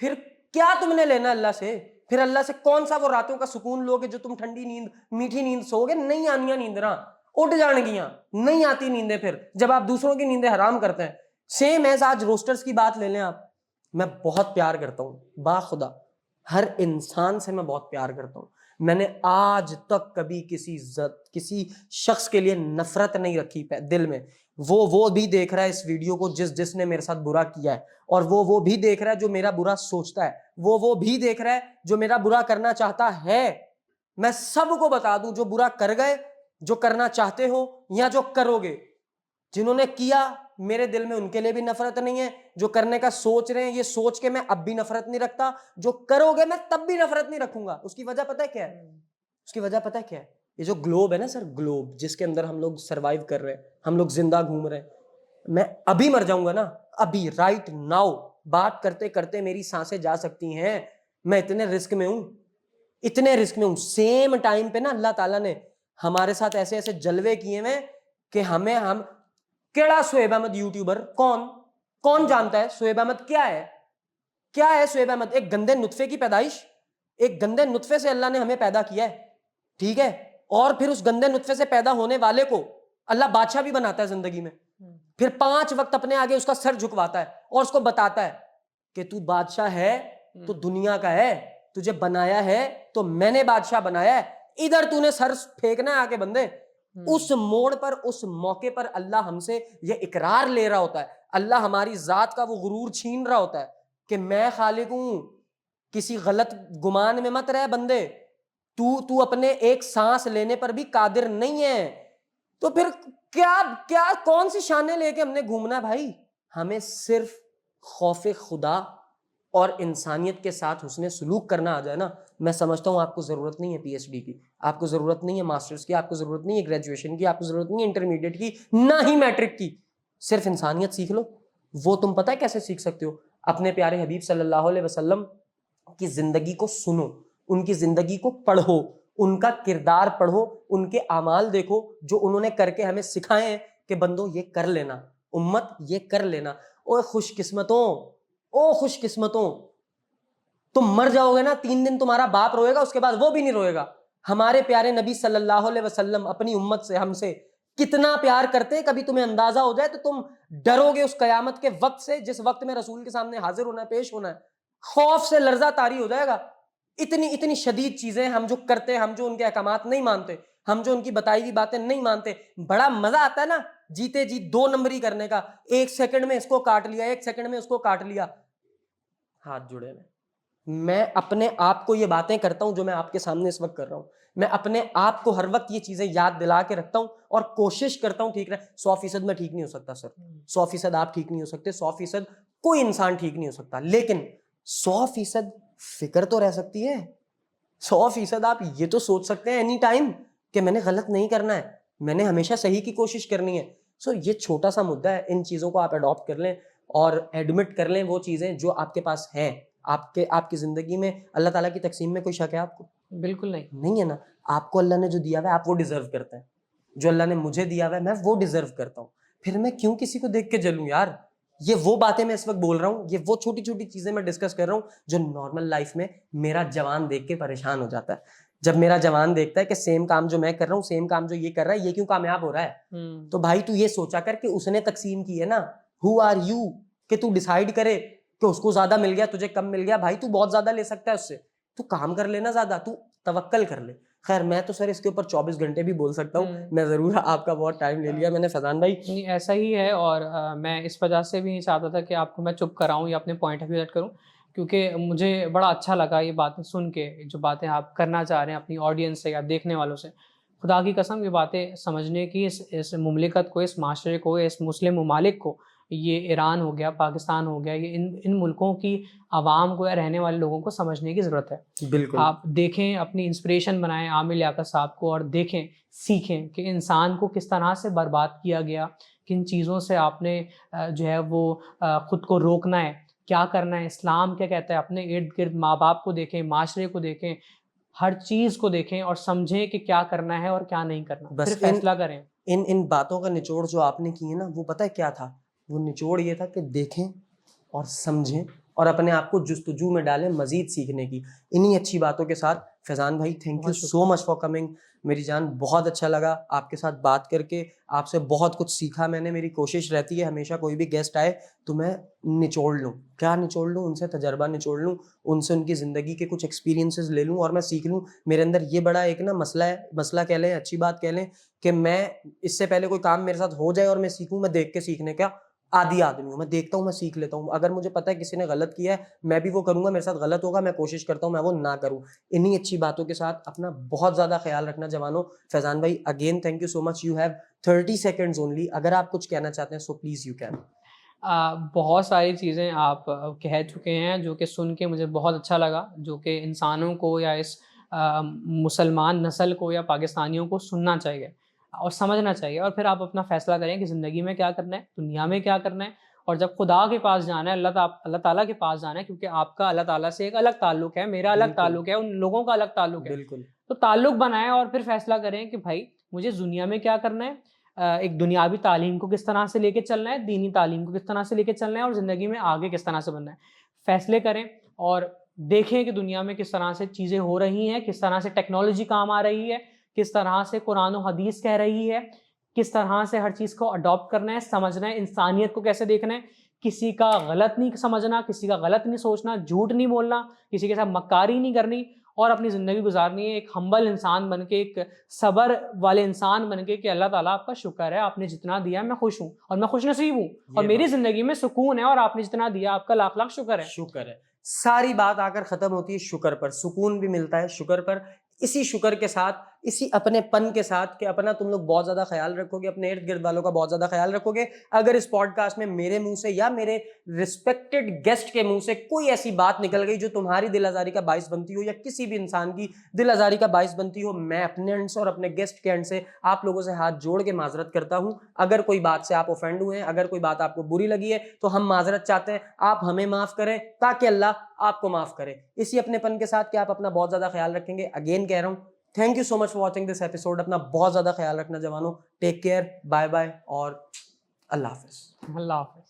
S2: फिर क्या तुमने लेना अल्लाह से? फिर अल्लाह से कौन सा वो रातों का सुकून लोगे जो तुम ठंडी नींद मीठी नींद सोओगे? नहीं आनिया नींदरा, उठ जाएंगियां, नहीं आती नींदें फिर जब आप दूसरों की नींदें हराम करते हैं। सेम एज आज रोस्टर्स की बात ले लें आप, मैं बहुत प्यार करता हूं बाखुदा, हर इंसान से मैं बहुत प्यार करता हूं। मैंने आज तक कभी किसी शख्स के लिए नफरत नहीं रखी दिल में। वो भी देख रहा है इस वीडियो को जिसने मेरे साथ बुरा किया है, और वो भी देख रहा है जो मेरा बुरा सोचता है, वो भी देख रहा है जो मेरा बुरा करना चाहता है। मैं सबको बता दूं, जो बुरा कर गए, जो करना चाहते हो या जो करोगे, जिन्होंने किया मेरे दिल में उनके लिए भी नफरत नहीं है, जो करने का सोच रहे हैं ये सोच के मैं अब भी नफरत नहीं रखता, जो करोगे मैं तब भी नफरत नहीं रखूंगा। उसकी वजह पता है क्या है? उसकी वजह पता है क्या है? ये जो ग्लोब है ना सर, ग्लोब जिसके अंदर हम लोग सरवाइव कर रहे हैं, हम लोग जिंदा घूम रहे हैं, मैं अभी मर जाऊंगा ना, अभी राइट नाउ बात करते करते मेरी सांसें जा सकती हैं। मैं इतने रिस्क में हूं, इतने रिस्क में हूं। सेम टाइम पे ना अल्लाह ताला ने हमारे साथ ऐसे ऐसे जलवे किए हैं कि हम केड़ा शोएब अहमद यूट्यूबर, कौन जानता है शोएब अहमद क्या है? क्या है शोएब अहमद? एक गंदे नुत्फे की पैदाइश, एक गंदे नुत्फे से अल्लाह ने हमें पैदा किया है, ठीक है? और फिर उस गंदे नुत्फे से पैदा होने वाले को अल्लाह बादशाह भी बनाता है जिंदगी में, फिर 5 वक्त अपने आगे उसका सर झुकवाता है और उसको बताता है कि तू बादशाह है तो दुनिया का है, तुझे बनाया है तो मैंने बादशाह बनाया है, इधर तूने सर फेंकना है आके बंदे। उस मोड़ पर, उस मौके पर अल्लाह हमसे ये इकरार ले रहा होता है, अल्लाह हमारी जात का वो गुरूर छीन रहा होता है कि मैं खालिक हूं, किसी गलत गुमान में मत रह बंदे, तू अपने एक सांस लेने पर भी कादिर नहीं है। तो फिर क्या कौन सी शाने लेके हमने घूमना है भाई? हमें सिर्फ खौफे खुदा और इंसानियत के साथ हुस्ने सुलूक करना आ जाए ना, मैं समझता हूँ आपको ज़रूरत नहीं है पीएचडी की, आपको ज़रूरत नहीं है मास्टर्स की, आपको ज़रूरत नहीं है ग्रेजुएशन की, आपको ज़रूरत नहीं है इंटरमीडिएट की, ना ही मैट्रिक की। सिर्फ इंसानियत सीख लो। वो तुम पता है कैसे सीख सकते हो? अपने प्यारे हबीब सल्लल्लाहु अलैहि वसल्लम की ज़िंदगी को सुनो, उनकी ज़िंदगी को पढ़ो, उनका किरदार पढ़ो, उनके आमाल देखो जो उन्होंने करके हमें सिखाए हैं कि बंदो ये कर लेना, उम्मत ये कर लेना। ओ खुशकिस्मतों, ओ खुशकिस्मतों, तुम मर जाओगे ना, 3 दिन तुम्हारा बाप रोएगा, उसके बाद वो भी नहीं रोएगा। हमारे प्यारे नबी सल्लल्लाहु अलैहि वसल्लम अपनी उम्मत से, हमसे कितना प्यार करते, कभी तुम्हें अंदाजा हो जाए तो तुम डरोगे उस कयामत के वक्त से, जिस वक्त में रसूल के सामने हाजिर होना है, पेश होना है। खौफ से लर्जा तारी हो जाएगा। इतनी इतनी शदीद चीजें हम जो करते हैं, हम जो उनके अहकामात नहीं मानते, हम जो उनकी बताई हुई बातें नहीं मानते, बड़ा मजा आता है ना जीते जी 2 नंबरी करने का। 1 सेकंड में इसको काट लिया, 1 सेकंड में उसको काट लिया, हाथ जुड़े में। मैं अपने आप को ये बातें करता हूं जो मैं आपके सामने इस वक्त कर रहा हूं। मैं अपने आप को हर वक्त ये चीजें याद दिला के रखता हूं और कोशिश करता हूं ठीक रहे। 100% मैं ठीक नहीं हो सकता सर, 100% आप ठीक नहीं हो सकते, 100% कोई इंसान ठीक नहीं हो सकता, लेकिन 100% फिक्र तो रह सकती है। 100% आप ये तो सोच सकते हैं एनी टाइम कि मैंने गलत नहीं करना है, मैंने हमेशा सही की कोशिश करनी है। सो ये छोटा सा मुद्दा है, इन चीज़ों को आप अडॉप्ट कर लें और एडमिट कर लें वो चीज़ें जो आपके पास हैं। आपकी ज़िंदगी में अल्लाह ताला की तकसीम में कोई शक है आपको?
S3: बिल्कुल नहीं
S2: है ना। आपको अल्लाह ने जो दिया हुआ है आप वो डिजर्व करते हैं, जो अल्लाह ने मुझे दिया हुआ है मैं वो डिजर्व करता हूँ। फिर मैं क्यों किसी को देख के जलूं यार? ये वो बातें मैं इस वक्त बोल रहा हूँ, ये वो छोटी छोटी चीजें मैं डिस्कस कर रहा हूँ जो नॉर्मल लाइफ में मेरा जवान देख के परेशान हो जाता है। जब मेरा जवान देखता है कि सेम काम जो मैं कर रहा हूँ, सेम काम जो ये कर रहा है, ये क्यों कामयाब हो रहा है, तो भाई तू ये सोचा कर कि उसने तकसीम की है ना। हु आर यू कि तू डिसाइड करे कि उसको ज्यादा मिल गया, तुझे कम मिल गया। भाई तू बहुत ज्यादा ले सकता है उससे, तू काम कर लेना ज्यादा, तू तवक्कल कर ले। खैर मैं तो सर इसके ऊपर 24 घंटे भी बोल सकता हूँ। मैं जरूर आपका बहुत टाइम ले लिया मैंने फैजान भाई।
S3: नहीं ऐसा ही है, और मैं इस वजह से भी नहीं चाहता था कि आपको मैं चुप कराऊं या अपने पॉइंट ऑफ व्यू सेट करूं, क्योंकि मुझे बड़ा अच्छा लगा ये बातें सुन के, जो बातें आप करना चाह रहे हैं अपनी ऑडियंस से या देखने वालों से। खुदा की कसम ये बातें समझने की, इस मुमलिकत को, इस माशरे को, इस मुस्लिम ममालिक को, ये ईरान हो गया, पाकिस्तान हो गया, ये इन मुल्कों की आवाम को या रहने वाले लोगों को समझने की ज़रूरत है।
S2: बिल्कुल।
S3: आप देखें, अपनी इंस्पिरेशन बनाएं आमिर लियाकत साहब को, और देखें, सीखें कि इंसान को किस तरह से बर्बाद किया गया, किन चीज़ों से आपने जो है वो ख़ुद को रोकना है, क्या करना है, इस्लाम क्या कहता है। अपने इर्द गिर्द माँ बाप को देखें, माशरे को देखें, हर चीज़ को देखें और समझें कि क्या करना है और क्या नहीं करना,
S2: बस
S3: फिर फैसला करें।
S2: इन बातों का निचोड़ जो आपने की है ना, वो पता है क्या था? वो निचोड़ ये था कि देखें और समझें और अपने आप को जुस्तजू में डालें मजीद सीखने की। इन्हीं अच्छी बातों के साथ फैज़ान भाई, thank you so much for coming. मेरी जान, बहुत अच्छा लगा आपके साथ बात करके, आपसे बहुत कुछ सीखा मैंने। मेरी कोशिश रहती है हमेशा कोई भी गेस्ट आए तो मैं निचोड़ लूँ, क्या निचोड़ लूँ, उनसे तजर्बा निचोड़ लूँ, उनसे उनकी ज़िंदगी के कुछ एक्सपीरियंसेस ले लूँ और मैं सीख लूँ। मेरे अंदर ये बड़ा एक ना मसला है, मसला कह लें, अच्छी बात कह लें, कि मैं इससे पहले कोई काम मेरे साथ हो जाए और मैं सीखूँ, मैं देख के सीखने का आदी आदमी हूँ। मैं देखता हूँ, मैं सीख लेता हूँ। अगर मुझे पता है किसी ने गलत किया है, मैं भी वो करूँगा, मेरे साथ गलत होगा, मैं कोशिश करता हूँ मैं वो ना करूँ। इन्हीं अच्छी बातों के साथ अपना बहुत ज़्यादा ख्याल रखना जवानों। फैज़ान भाई, again thank you so much. You have 30 seconds only. अगर आप कुछ कहना चाहते हैं सो प्लीज़ यू कैन।
S3: बहुत सारी चीज़ें आप कह चुके हैं जो कि सुन के मुझे बहुत अच्छा लगा, जो कि इंसानों को या इस मुसलमान नस्ल को या पाकिस्तानियों को सुनना चाहिए और समझना चाहिए, और फिर आप अपना फ़ैसला करें कि ज़िंदगी में क्या करना है, दुनिया में क्या करना है। और जब खुदा के पास जाना है, अल्लाह ताला के पास जाना है, क्योंकि आपका अल्लाह ताला से एक अलग ताल्लुक़ है, मेरा अलग
S2: बिल्कुल।
S3: ताल्लुक़ है, उन लोगों का अलग ताल्लुक़ है।
S2: बिल्कुल।
S3: तो ताल्लुक़ बनाएँ और फिर फ़ैसला करें कि भाई मुझे दुनिया में क्या करना है, एक दुनियावी तालीम को किस तरह से लेके चलना है, दीनी तालीम को किस तरह से लेके चलना है, और ज़िंदगी में आगे किस तरह से बढ़ना है। फ़ैसले करें और देखें कि दुनिया में किस तरह से चीज़ें हो रही हैं, किस तरह से टेक्नोलॉजी काम आ रही है, किस तरह से कुरान और हदीस कह रही है, किस तरह से हर चीज़ को अडॉप्ट करना है, समझना है, इंसानियत को कैसे देखना है, किसी का गलत नहीं समझना, किसी का गलत नहीं सोचना, झूठ नहीं बोलना, किसी के साथ मक्कारी नहीं करनी, और अपनी ज़िंदगी गुजारनी है एक हम्बल इंसान बन के, एक सब्र वाले इंसान बन के, कि अल्लाह ताला आपका शुक्र है, आपने जितना दिया मैं खुश हूँ और मैं खुश नसीब हूँ और मेरी ज़िंदगी में सुकून है, और आपने जितना दिया आपका लाख लाख शुक्र है।
S2: शुक्र है। सारी बात आकर खत्म होती है शुक्र पर। सुकून भी मिलता है शुक्र पर। इसी शुक्र के साथ, इसी अपनेपन के साथ कि अपना तुम लोग बहुत ज़्यादा ख्याल रखोगे, अपने इर्द गिर्द वालों का बहुत ज़्यादा ख्याल रखोगे। अगर इस पॉडकास्ट में मेरे मुंह से या मेरे रिस्पेक्टेड गेस्ट के मुंह से कोई ऐसी बात निकल गई जो तुम्हारी दिल आज़ारी का बाइस बनती हो या किसी भी इंसान की दिल आज़ारी का बाइस बनती हो, मैं अपने एंड से और अपने गेस्ट के एंड से आप लोगों से हाथ जोड़ के माजरत करता हूँ। अगर कोई बात से आप ऑफेंड हुए हैं, अगर कोई बात आपको बुरी लगी है, तो हम माजरत चाहते हैं, आप हमें माफ़ करें ताकि अल्लाह आपको माफ़ करे। इसी अपनेपन के साथ कि आप अपना बहुत ज़्यादा ख्याल रखेंगे। अगेन कह रहा हूँ, thank you so much for watching this episode. अपना बहुत ज़्यादा ख्याल रखना जवानों। टेक केयर, बाय बाय और अल्लाह हाफिज़।
S3: अल्लाह हाफ़िज़।